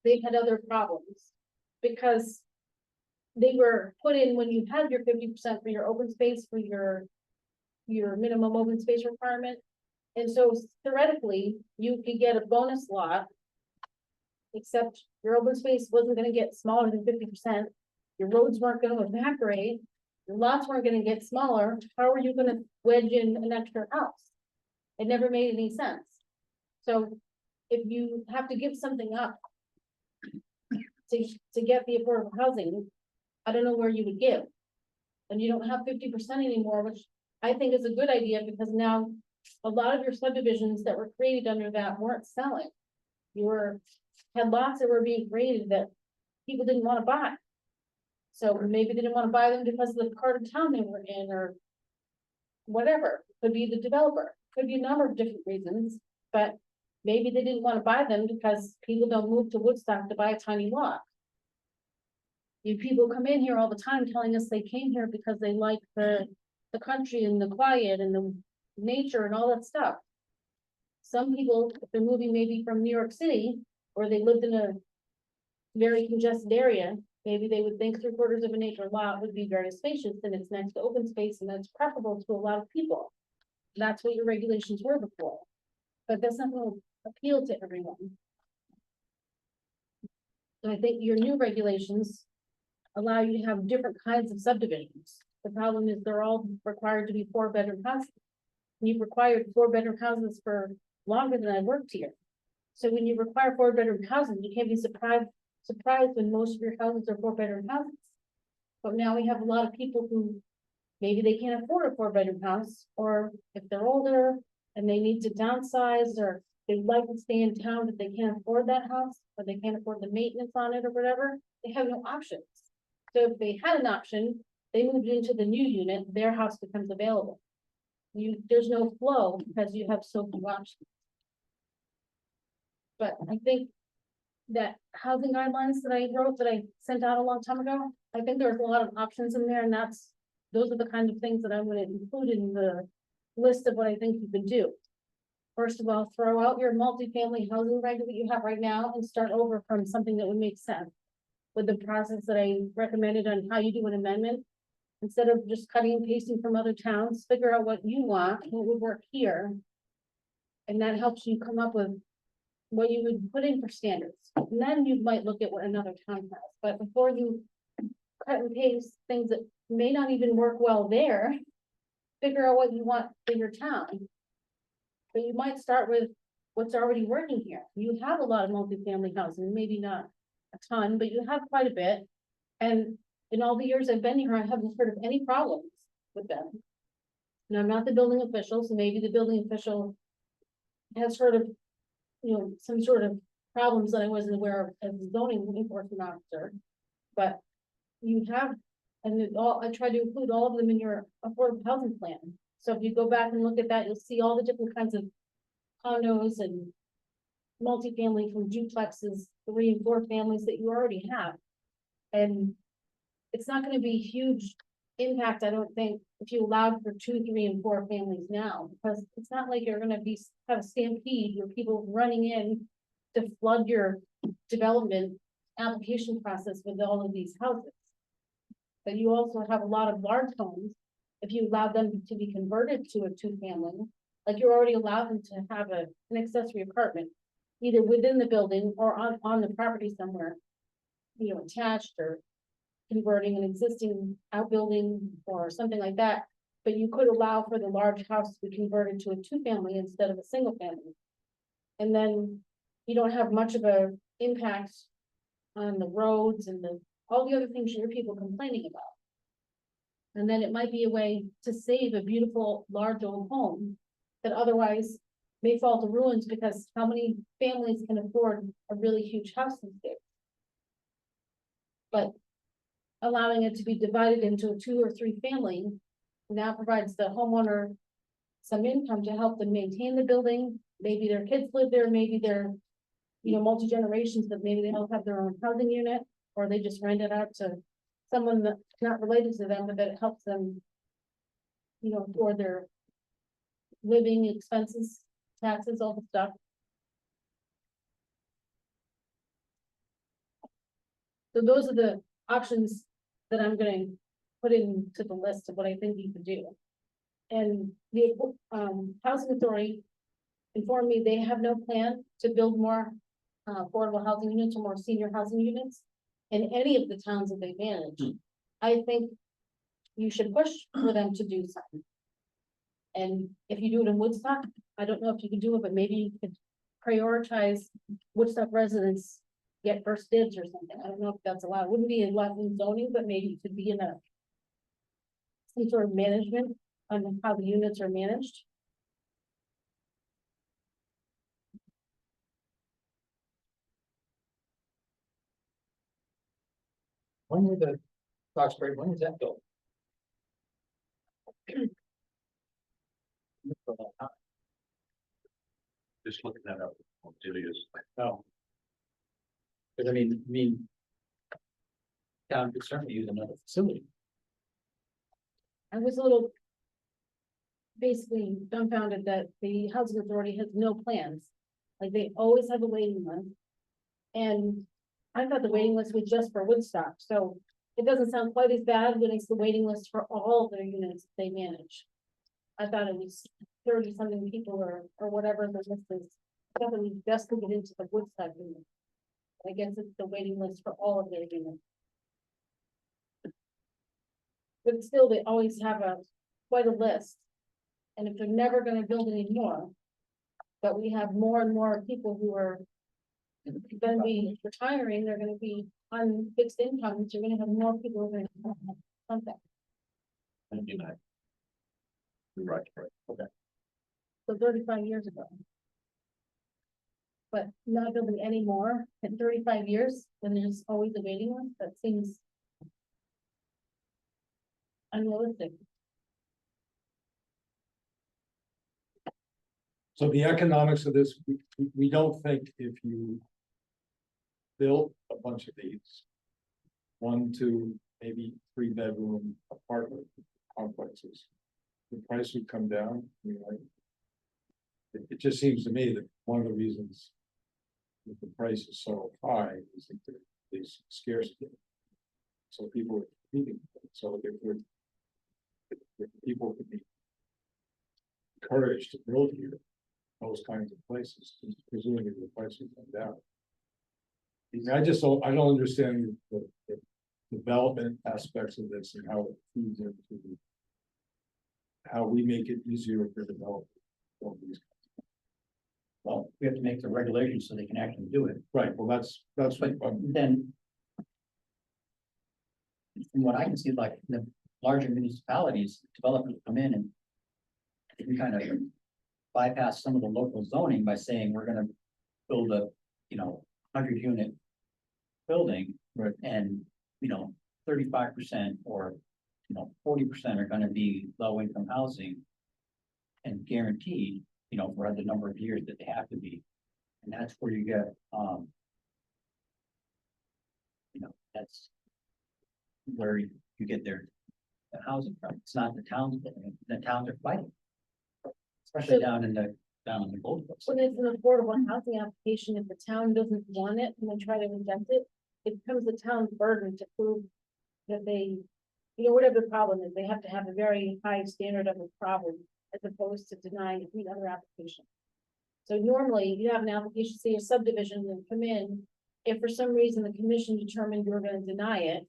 they've had other problems because they were put in when you had your 50% for your open space, for your minimum open space requirement. And so theoretically, you could get a bonus lot, except your open space wasn't going to get smaller than 50%. Your roads weren't going to evaporate. Your lots weren't going to get smaller. How are you going to wedge in an extra house? It never made any sense. So if you have to give something up to get the affordable housing, I don't know where you would give. And you don't have 50% anymore, which I think is a good idea, because now a lot of your subdivisions that were created under that weren't selling. Had lots that were being created that people didn't wanna buy. So maybe they didn't wanna buy them because of the part of town they were in, or whatever, could be the developer, could be a number of different reasons, but maybe they didn't wanna buy them because people don't move to Woodstock to buy a tiny lot. People come in here all the time telling us they came here because they like the country and the quiet and the nature and all that stuff. Some people, if they're moving maybe from New York City, or they lived in a very congested area, maybe they would think 3/4 of an acre lot would be very spacious and it's next to open space and that's preferable to a lot of people. That's what your regulations were before, but that's not going to appeal to everyone. So I think your new regulations allow you to have different kinds of subdivisions. The problem is they're all required to be 4-bedroom houses. You've required 4-bedroom houses for longer than I worked here. So when you require 4-bedroom houses, you can't be surprised when most of your houses are 4-bedroom houses. But now we have a lot of people who maybe they can't afford a 4-bedroom house, or if they're older and they need to downsize, or they'd like to stay in town, but they can't afford that house, or they can't afford the maintenance on it or whatever, they have no options. So if they had an option, they moved into the new unit, their house becomes available. There's no flow because you have so few options. But I think that housing guidelines that I wrote, that I sent out a long time ago, I think there's a lot of options in there, and those are the kind of things that I'm gonna include in the list of what I think you can do. First of all, throw out your multifamily housing reg that you have right now and start over from something that would make sense. With the process that I recommended on how you do an amendment, instead of just cutting and pasting from other towns, figure out what you want, what would work here. And that helps you come up with what you would put in for standards. And then you might look at what another town has, but before you cut and paste things that may not even work well there, figure out what you want for your town. But you might start with what's already working here. You have a lot of multifamily housing, maybe not a ton, but you have quite a bit. And in all the years I've been here, I haven't heard of any problems with them. Now, I'm not the building official, so maybe the building official has heard of, some sort of problems that I wasn't aware of as a zoning enforcement officer. But you have, and I try to include all of them in your affordable housing plan. So if you go back and look at that, you'll see all the different kinds of condos and multifamily, from duplexes, 3 and 4 families that you already have. And it's not gonna be huge impact, I don't think, if you allowed for 2, 3, and 4 families now, because it's not like you're gonna have a stampede where people running in to flood your development application process with all of these houses. But you also have a lot of large homes, if you allow them to be converted to a 2-family, like you're already allowed them to have an accessory apartment, either within the building or on the property somewhere, attached, or converting an existing outbuilding or something like that. But you could allow for the large house to be converted to a 2-family instead of a 1-family. And then you don't have much of a impact on the roads and all the other things you hear people complaining about. And then it might be a way to save a beautiful, large old home that otherwise may fall to ruins, because how many families can afford a really huge house these days? But allowing it to be divided into a 2 or 3 family now provides the homeowner some income to help them maintain the building. Maybe their kids live there, maybe they're, multi-generations, but maybe they don't have their own housing unit, or they just rent it out to someone that's not related to them, but that it helps them, for their living expenses, taxes, all the stuff. So those are the options that I'm gonna put into the list of what I think you could do. And the housing authority informed me they have no plan to build more affordable housing units or more senior housing units in any of the towns that they manage. I think you should push for them to do something. And if you do it in Woodstock, I don't know if you can do it, but maybe you could prioritize Woodstock residents get first dibs or something. I don't know if that's allowed. It wouldn't be in zoning, but maybe it could be in some sort of management on how the units are managed. When were the Foxbury, when was that built? Just looking that up. Delia's. No. Cause I mean. Town could certainly use another facility. I was a little. Basically dumbfounded that the housing authority has no plans, like they always have a waiting list. And I thought the waiting list was just for Woodstock, so it doesn't sound quite as bad when it's the waiting list for all their units they manage. I thought it was 30-something people or whatever the list is. I thought it was just to get into the Woodstock unit. I guess it's the waiting list for all of their units. But still, they always have quite a list. And if they're never gonna build any more, but we have more and more people who are gonna be retiring, they're gonna be on fixed incomes, you're gonna have more people who are gonna have something. And you know. You're right, okay. So 35 years ago. But not building any more in 35 years, when there's always a waiting list, that seems unrealistic. So the economics of this, we don't think if you built a bunch of these, 1, 2, maybe 3-bedroom apartment complexes, the price would come down. I mean, like, it just seems to me that one of the reasons that the price is so high is that there's scarcity. So people are competing. So if people could be encouraged to build here, those kinds of places, presumably the price would come down. I mean, I don't understand the development aspects of this and how it feeds into how we make it easier for developers. Well, we have to make the regulations so they can actually do it. Right, well, that's what, Then. From what I can see, like the larger municipalities, developers come in and. They can kind of bypass some of the local zoning by saying we're gonna build a, 100-unit. Building. Right. And, 35% or, 40% are gonna be low income housing. And guaranteed, for the number of years that they have to be. And that's where you get, that's. Where you get the housing from. It's not the towns, the towns are fighting. Especially down in the Gold Coast. When it's an affordable housing application, if the town doesn't want it and they try to reject it, it becomes the town's burden to prove that they, whatever the problem is, they have to have a very high standard of a problem as opposed to denying any other application. So normally you have an application, say a subdivision, and come in, if for some reason the commission determined you were going to deny it,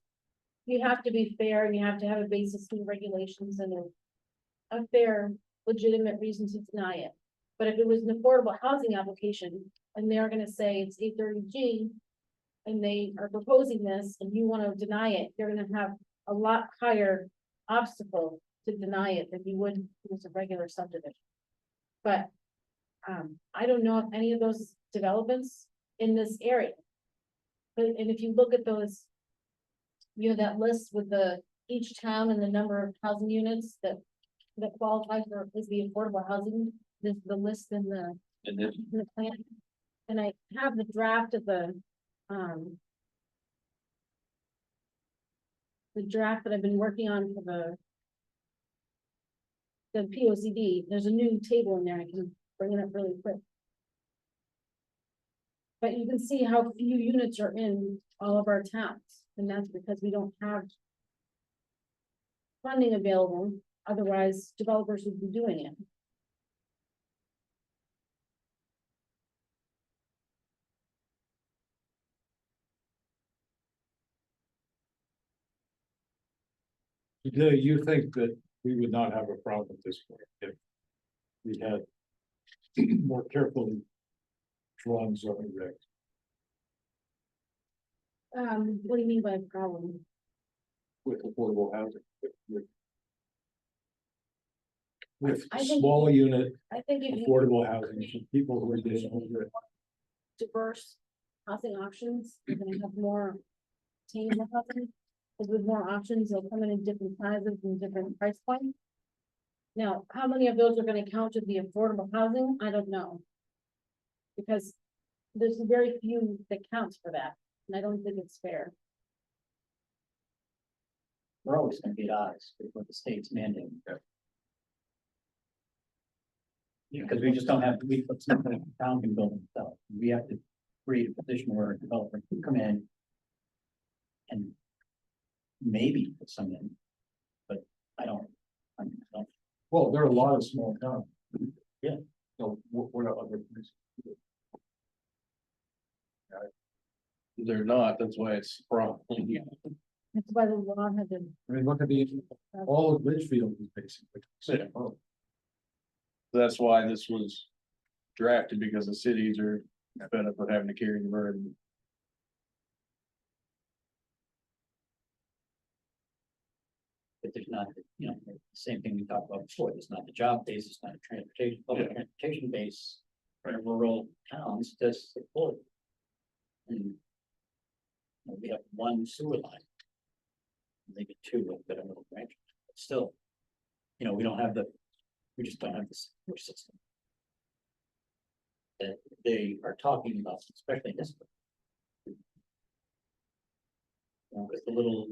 you have to be fair and you have to have a basis in regulations and a fair, legitimate reason to deny it. But if it was an affordable housing application and they're gonna say it's 830G and they are proposing this and you want to deny it, you're gonna have a lot higher obstacle to deny it than you would if it was a regular subdivision. But I don't know if any of those developments in this area. But and if you look at those, that list with each town and the number of housing units that qualify for is the affordable housing, the list in the plan. And I have the draft of the draft that I've been working on for the POCD. There's a new table in there. I can bring it up really quick. But you can see how few units are in all of our towns, and that's because we don't have funding available. Otherwise, developers would be doing it. do you think that we would not have a problem at this point if we had more carefully drawn zoning regs? What do you mean by problem? With affordable housing, with I think- small unit I think if you affordable housing for people who are getting older. diverse housing options, you're gonna have more attainable housing. because with more options, they'll come in different sizes and different price points. Now, how many of those are gonna count as the affordable housing? I don't know. Because there's very few that counts for that, and I don't think it's fair. We're always gonna be at odds with what the state's mandating. Because we just don't have, we put something in the town can build themselves. We have to create a position where a developer can come in and maybe put some in, but I don't. Well, there are a lot of small towns. Yeah. So what are other places? They're not, that's why it's a problem. That's why the law had to. I mean, look at all of Litchfield is basically. Yeah. That's why this was drafted, because the cities are fed up with having to carry the burden. But there's not, the same thing we talked about before, there's not the job base, it's not a transportation, public transportation base. For rural towns to support. And we have one sewer line. Maybe two with better little branch, but still, we don't have we just don't have the sewer system. That they are talking about, especially in this. With the little,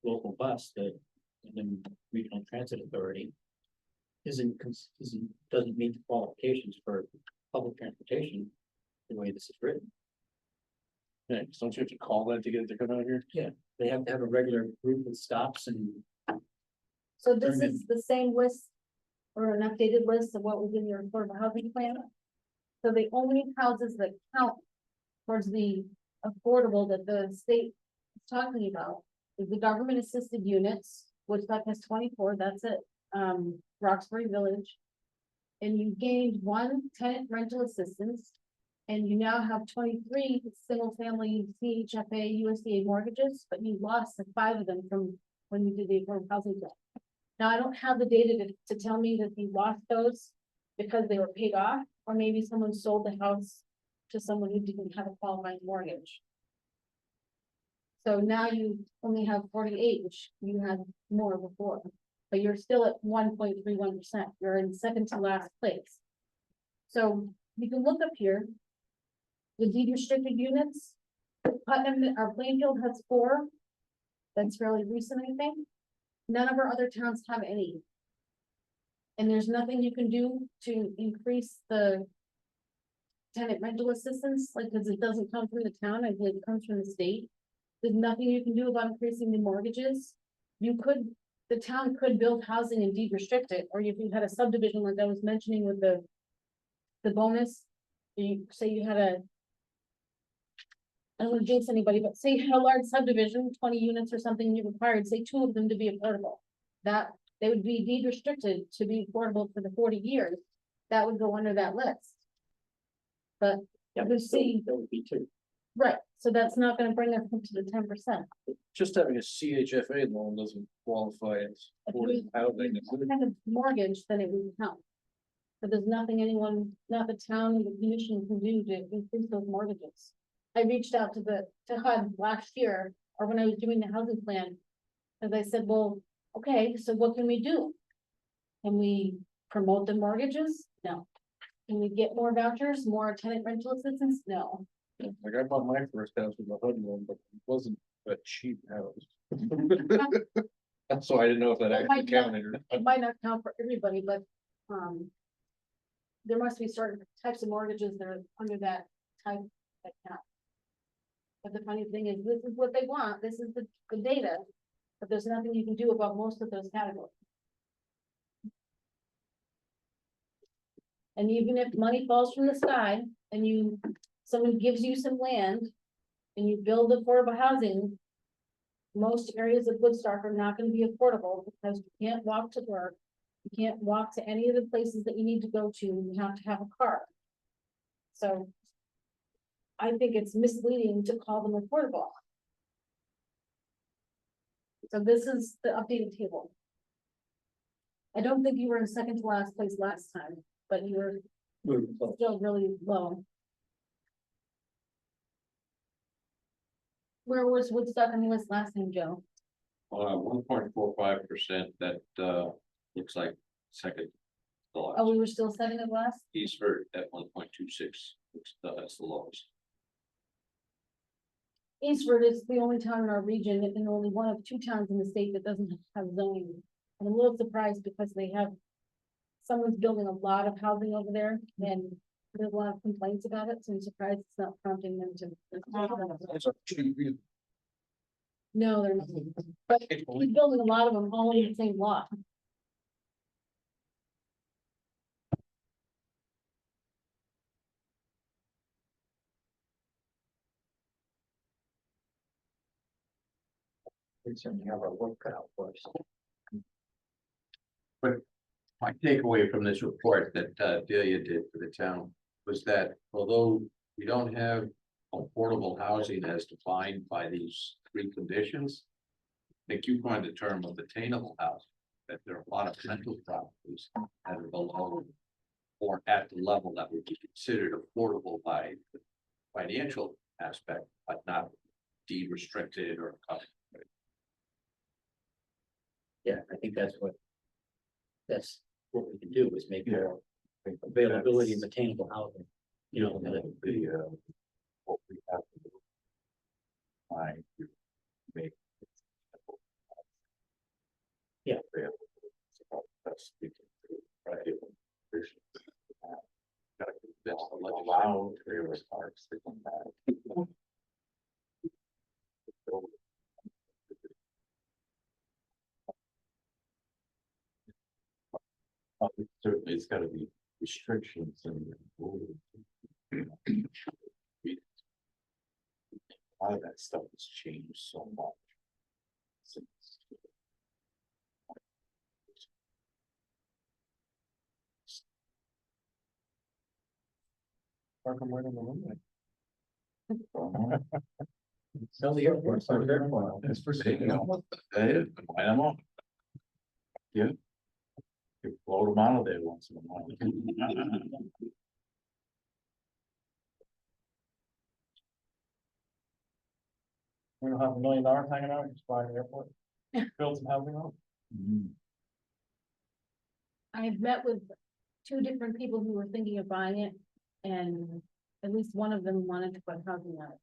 local bus that the regional transit authority doesn't meet the qualifications for public transportation the way this is written. Yeah, so don't you have to call that to get it to come out here? Yeah, they have to have a regular group of stops and So this is the same list or an updated list of what was in your affordable housing plan. So the only houses that count towards the affordable that the state is talking about is the government assisted units, which that has 24, that's it, Roxbury Village. And you gained 1 tenant rental assistance, and you now have 23 single family CHFA USDA mortgages, but you lost 5 of them from when you did the affordable housing plan. Now, I don't have the data to tell me that you lost those because they were paid off, or maybe someone sold the house to someone who didn't have a qualifying mortgage. So now you only have 48, which you had more before, but you're still at 1.31%. You're in second to last place. So you can look up here. The deed restricted units, Putnam or Plainfield has 4. That's fairly recent, I think. None of our other towns have any. And there's nothing you can do to increase the tenant rental assistance, like, because it doesn't come from the town, I believe it comes from the state. There's nothing you can do about increasing the mortgages. The town could build housing and deed restrict it, or if you had a subdivision like I was mentioning with the bonus, you say you had I don't want to jinx anybody, but say you had a large subdivision, 20 units or something, you required, say 2 of them to be affordable. That they would be deed restricted to be affordable for the 40 years. That would go under that list. But you see, there would be 2. right, so that's not gonna bring us up to the 10%. Just having a CHFA loan doesn't qualify as affordable housing. If we had a mortgage, then it would count. But there's nothing not the town or the commission can do to increase those mortgages. I reached out to HUD last year, or when I was doing the housing plan, as I said, well, okay, so what can we do? Can we promote the mortgages? No. Can we get more vouchers, more tenant rental assistance? No. Like I bought my first house with a HUD loan, but it wasn't a cheap house. So I didn't know if that actually counted or. It might not count for everybody, but, there must be certain types of mortgages that are under that type that count. But the funny thing is, this is what they want, this is the data, but there's nothing you can do about most of those categories. And even if money falls from the sky and someone gives you some land and you build affordable housing, most areas of Woodstock are not going to be affordable because you can't walk to work. You can't walk to any of the places that you need to go to. You have to have a car. So I think it's misleading to call them affordable. So this is the updated table. I don't think you were in second to last place last time, but you were still really low. Where was Woodstock on the list last time, Joe? 1.45%, that, looks like second. to the last. Oh, we were still setting it last? Eastford at 1.26, that's the lowest. Eastford is the only town in our region and only one of 2 towns in the state that doesn't have zoning. And I'm a little surprised because they have, someone's building a lot of housing over there and there's a lot of complaints about it, so I'm surprised it's not prompting them to. No, they're not. But he's building a lot of them all in the same lot. We certainly have our work cut out for us. My takeaway from this report that Delia did for the town was that although we don't have affordable housing as defined by these 3 conditions, I think you coined the term of attainable housing, that there are a lot of rental properties that are below or at the level that would be considered affordable by the financial aspect, but not deed restricted or covered. Yeah, I think that's what we can do is make more availability of attainable housing. You know, what we have to do. Make. Yeah. That's we can do, right? Allow trailer parks to come back. Certainly, it's gotta be restrictions and. A lot of that stuff has changed so much. Since. Park them right in the room. Sell the airport. It's for sale. Why not? Yeah. You float them out of there once in a while. We don't have $1 million hanging out, just buy an airport. Build some housing on. I've met with 2 different people who were thinking of buying it, and at least one of them wanted to put housing on it.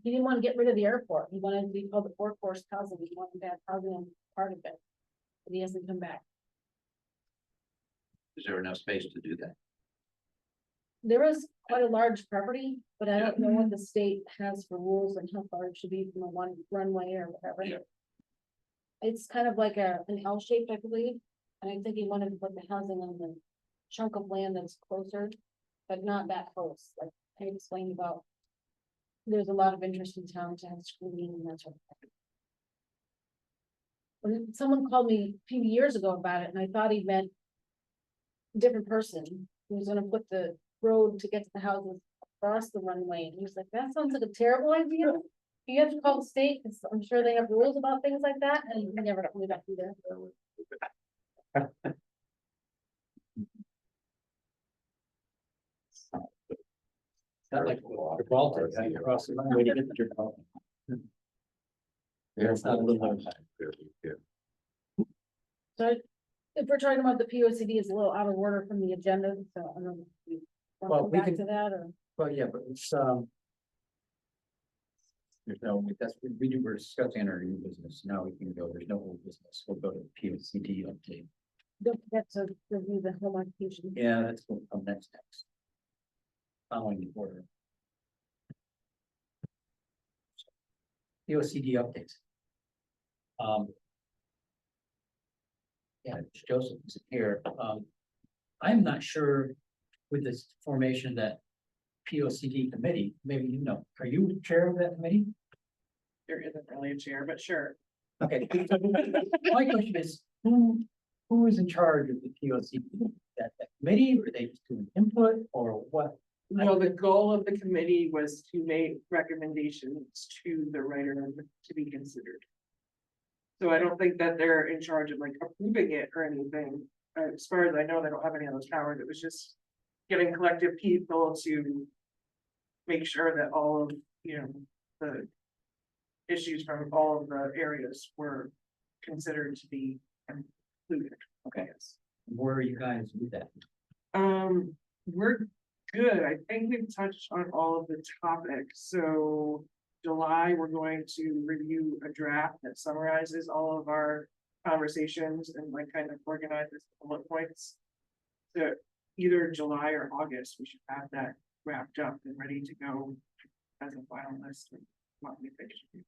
He didn't want to get rid of the airport. He wanted to be called the workforce housing. He wanted to have housing on part of it. But he hasn't come back. Is there enough space to do that? There is quite a large property, but I don't know what the state has for rules and how far it should be from a one runway or whatever. Yeah. It's kind of like an L shape, I believe, and I think he wanted to put the housing on the chunk of land that's closer, but not that close, like I explained about. There's a lot of interest in town to have screening and that sort of thing. When someone called me a few years ago about it, and I thought he meant a different person who was gonna put the road to get to the houses across the runway, and he was like, that sounds like a terrible idea. You have to call the state, because I'm sure they have rules about things like that, and he never got me back either. Not like Gibraltar, you cross the runway to get to Gibraltar. Yeah, It's not a little. So if we're talking about the P O C D, it's a little out of order from the agenda, so I don't know if we want Well, to we go back can- to that, or. Well, yeah, but it's, there's no, that's, we're discussing our new business, now we can go, there's no old business, we'll go to the POCD update. Don't forget to review the home occupation. Yeah, that's what come next. Following the order. POCD updates. Yeah, Joseph is here. I'm not sure with this formation of that POCD committee, maybe you know, are you the chair of that committee? There isn't really a chair, but sure. Okay. My question is, who is in charge of the POCD? That committee, or are they just doing input, or what? No, the goal of the committee was to make recommendations to the writer to be considered. So I don't think that they're in charge of like approving it or anything. As far as I know, they don't have any of those powers. It was just getting collective people to make sure that all of, you know, the issues from all of the areas were considered to be included. Okay. Where are you guys with that? We're good. I think we've touched on all of the topics. So July, we're going to review a draft that summarizes all of our conversations and like kind of organizes bullet points. So either July or August, we should have that wrapped up and ready to go as a final list of what we think should be.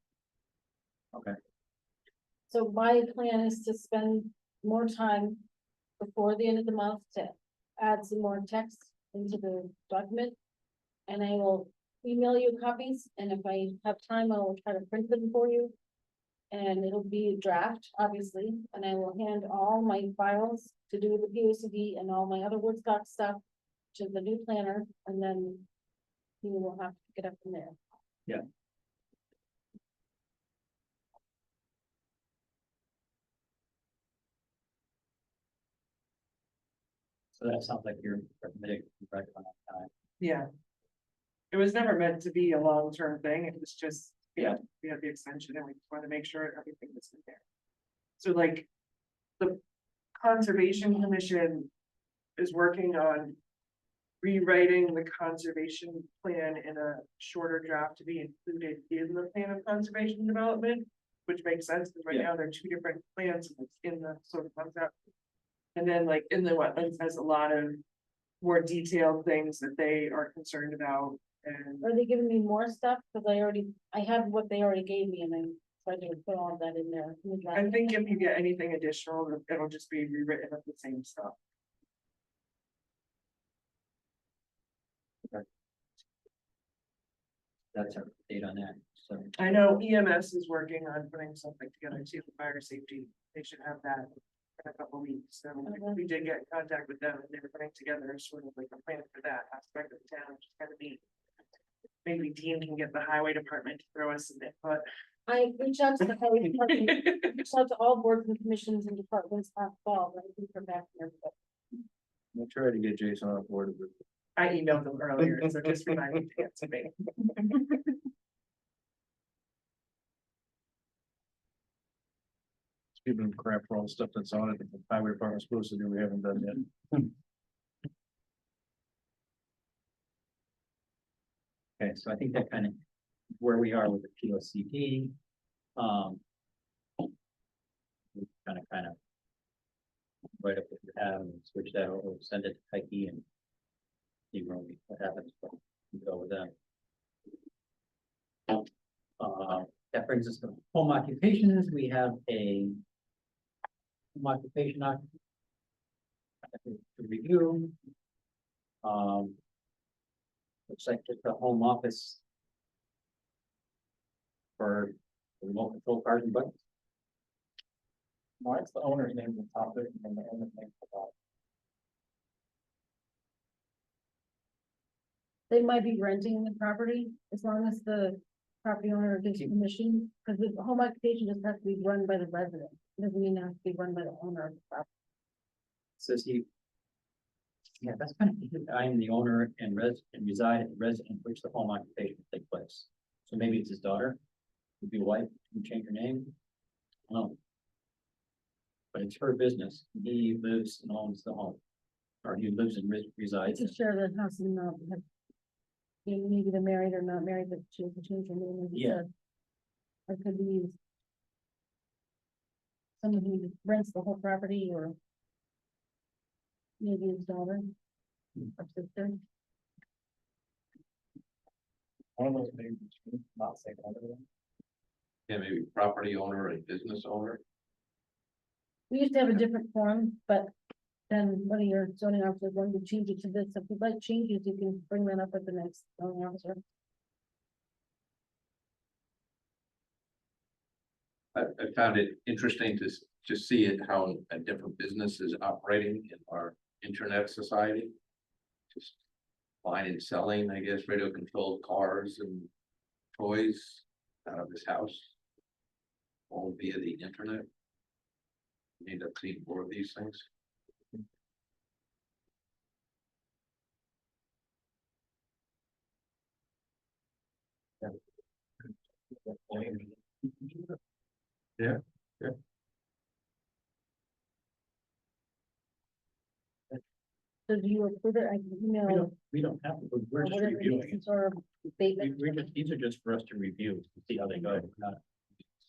So my plan is to spend more time before the end of the month to add some more text into the document. And I will email you copies, and if I have time, I will try to print them for you. And it'll be a draft, obviously, and I will hand all my files to do the POCD and all my other Word stock stuff to the new planner, and then you will have to pick it up from there. Yeah. So that sounds like you're recommending right on that time. Yeah. It was never meant to be a long-term thing. It was just, yeah, we had the extension and we just wanted to make sure everything was in there. So like, the Conservation Commission is working on rewriting the conservation plan in a shorter draft to be included in the plan of conservation development, which makes sense because right now there are two different plans in the sort of concept. And then like in the wetlands has a lot of more detailed things that they are concerned about. And Are they giving me more stuff? Cause I have what they already gave me, and I tried to put all of that in there. in the draft. I think if you get anything additional, it'll just be rewritten of the same stuff. That's our date on that, so. I know EMS is working on putting something together too, for fire safety. They should have that in a couple weeks. So we did get in contact with them and they were putting together sort of like a plan for that aspect of the town, which is kind of neat. Maybe Dean can get the highway department to throw us some input. I reached out to the highway department, reached out to all boards and commissions and departments last fall, but I didn't come back from everybody. We'll try to get Jason on board with it. I emailed them earlier, so just remind me to get to me. Giving him crap for all the stuff that's on it, that the highway department's supposed to do, we haven't done yet. Okay, so I think that kind of where we are with the POCD. Kind of write up what you have and switch that over, send it to Heike and see what happens, but we go with them. That brings us to home occupations. We have a home occupation to review. Looks like just the home office for remote control cars and buttons. Why is the owner's name the topic and the owner's name the bottom? They might be renting the property as long as the property owner gives permission, because the home occupation just has to be run by the resident. It doesn't mean it has to be run by the owner of the property. Says he. Yeah, that's kind of, I am the owner and reside at the residence in which the home occupation will take place. So maybe it's his daughter, would be wife, can change her name. No. But it's her business. He lives and owns the home. Or he lives and resides. To share the house and not have. Maybe they're married or not married, but she has to change her name. As you Yeah. said. Or could be. Someone who rents the whole property, or. Maybe his daughter. Or sister. One of those names, not saying other one. Yeah, maybe property owner and business owner. We used to have a different form, but then one of your zoning officers wanted to change it to this. If you'd like changes, you can bring that up at the next zoning officer. I found it interesting to see it, how a different business is operating in our internet society. Just buying and selling, I guess, radio controlled cars and toys out of his house. All via the internet. Need to see more of these things. So do you approve it? I can email. We don't have to, we're or just whatever, reviewing some it. sort of statement. These are just for us to review, to see how they go. Not-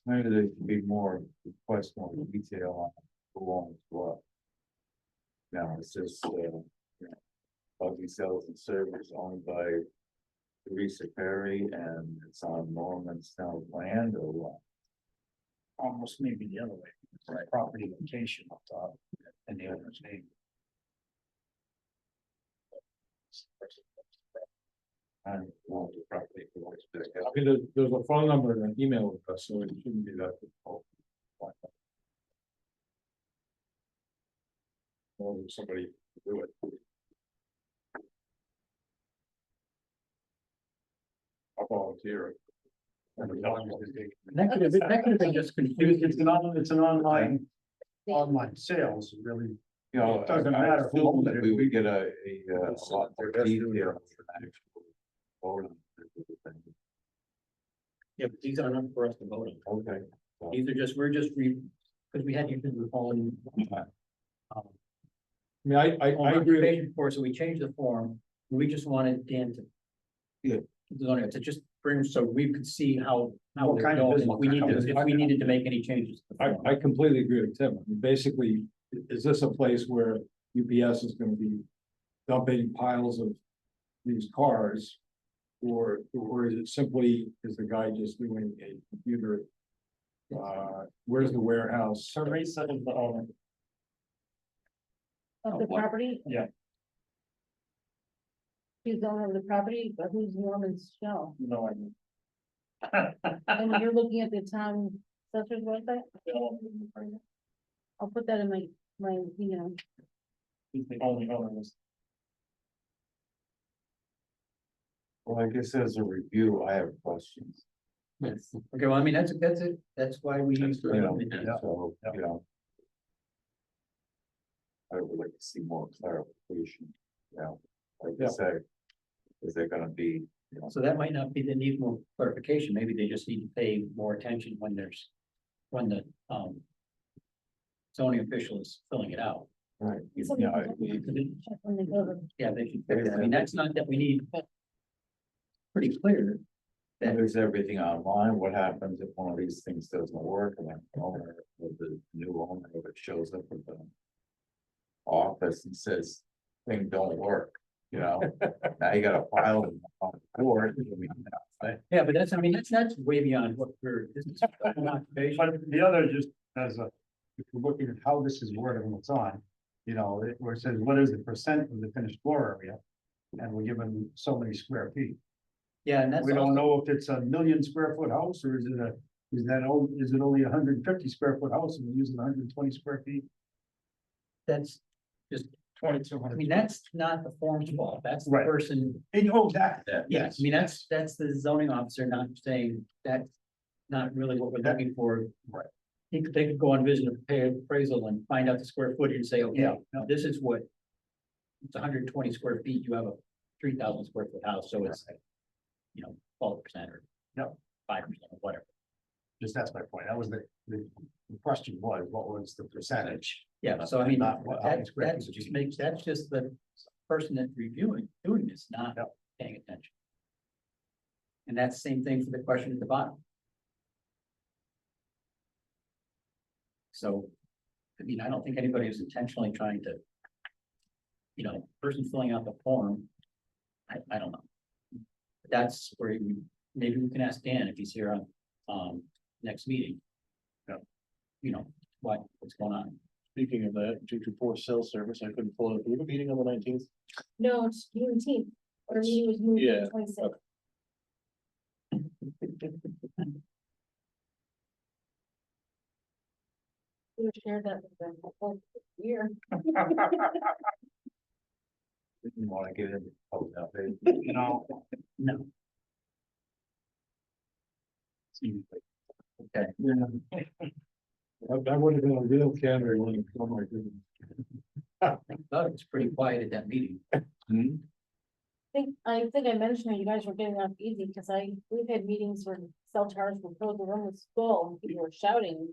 Maybe there should be more, request more detail on who owns what. Now, it's just, Buggy Sales and Service owned by Teresa Perry, and it's on Norman's town land or what? Almost maybe the other way, right, property location up top and the owner's name. And want the property belongs to the I mean, there's a phone number and an email address, so it shouldn't be that difficult. Or somebody to do it. I'll volunteer. That could have been just confused. It's an online sales, really. You know, Doesn't I matter who assume owns that it. we would get a lot more detail. Yeah, but these aren't for us to vote on. Okay. These are just, because we had you been recalling. I mean, I agree. Before, so we changed the form, we just wanted Dan to. Yeah. To just bring, so we could see how What they're kind of going, business- if we needed to make any changes. to the form. I completely agree with Tim. I mean, basically, is this a place where UPS is gonna be dumping piles of these cars? Or is it simply, is the guy just doing a computer? Where's the warehouse? Teresa is the owner. Of the property? Yeah. He's the owner of the property, but who's Norman's shell? No idea. And when you're looking at the town assessor's website, I'll put that in my, He's the only owner of this. Well, I guess as a review, I have questions. Yes. Okay, well, I mean, that's it, that's why we. You know, so, you know. I would like to see more clarification, you know, like you say. Is there gonna be, you know, So that might not be the need more clarification, maybe they just need to pay more attention when the zoning official is filling it out. right? Something Yeah, check when they go to. Yeah, they should, fix that. I mean, that's not that we need. Pretty clear. and there's everything online, what happens if one of these things doesn't work, and then owner, or the new owner, if it shows up at the. Office and says, thing don't work, you know, now you gotta file it on the court. Yeah, but I mean, that's way beyond what this is. But the other, just as a, if we're looking at how this is worded and what's on, where it says, what is the percent of the finished floor area? And we're given so many square feet. Yeah, and that's. We don't also- know if it's a 1,000,000 square foot house, or is it only 150 square foot house and we're using 120 square feet? That's just, I 2,200. mean, that's not the form's fault, that's the Right. person, yes, I mean, that's the zoning officer not saying that's not really what we're looking for. Right. They could go on visit and pay appraisal and find out the square footage and say, okay, Yeah. now this is what. It's 120 square feet, you have a 3,000 square foot house, so it's, 12% or. Yep. 5% or whatever. Just that's my point. That was the question was, what was the percentage? Yeah, so I mean, Not what- how many that, square that's feet just you makes, that's just the person that's doing this, not Yep. paying attention. And that's the same thing for the question at the bottom. So, I mean, I don't think anybody is intentionally trying to. Person filling out the form, I don't know. That's where maybe we can ask Dan if he's here on, next meeting. Yeah. What's going on? Speaking of that, 224 cell service, I couldn't pull it. We have a meeting on the 19th. No, it's Juneteenth, or he was moved Yeah, to 26th. We shared that with them the whole year. Didn't wanna get into. No. No. Okay. Yeah. That would have been a real candidate when it come, I didn't. I thought it was pretty quiet at that meeting. Hmm? I think I mentioned you guys were getting off easy, because we've had meetings where cell towers were filled, the room was full, and people were shouting.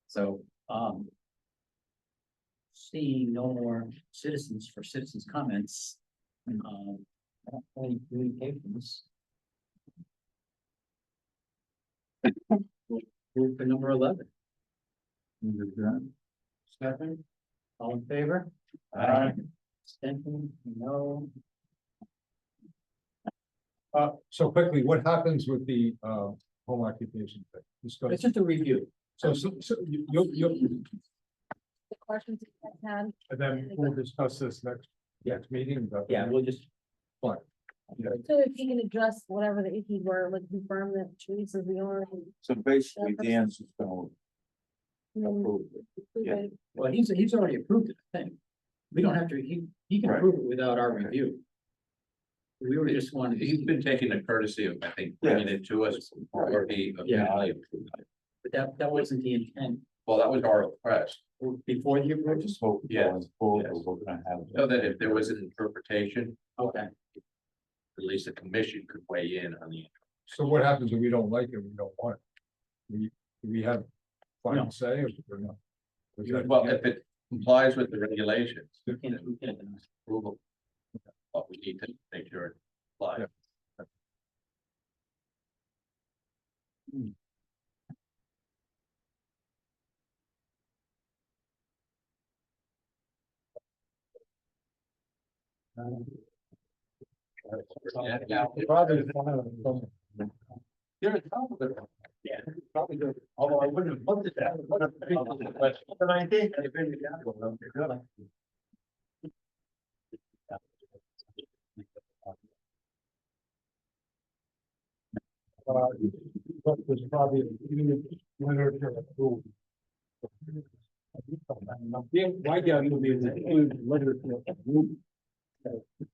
So, seeing no more citizens for citizens' comments, I don't have any communications. Move for number 11. Second, all in favor? Abstention, no. So quickly, what happens with the, home occupation thing? Discuss- It's just a review. So you'll, The questions that you guys had. and then we'll discuss this next meeting. but- Yeah, we'll just. Fine. So if you can address whatever the issues were, like confirm that Teresa is the owner. So basically, Dan's just gonna and then approve it. Yeah. Well, he's already approved it, I think. We don't have to, he can Right. approve it without our review. We were just wanted. He's been taking the courtesy of, I think, bringing it to us before he Yeah. officially approved it. But that wasn't the intent. Well, that was our request, Before the approval? Just hope. Yeah. We're Yes. gonna have. so that if there was an interpretation, Okay. at least the commission could weigh in on the. So what happens if we don't like it, we don't want it? We have final No. say or not? Is that- Well, if it complies with the regulations, We can't deny it. approval. But we need to make sure it applies. Yeah. Yeah. Probably. You're on top of it. Yeah, probably good. Although I wouldn't have looked at that. But I think. But there's probably even literature approved. My guess would be that literature approved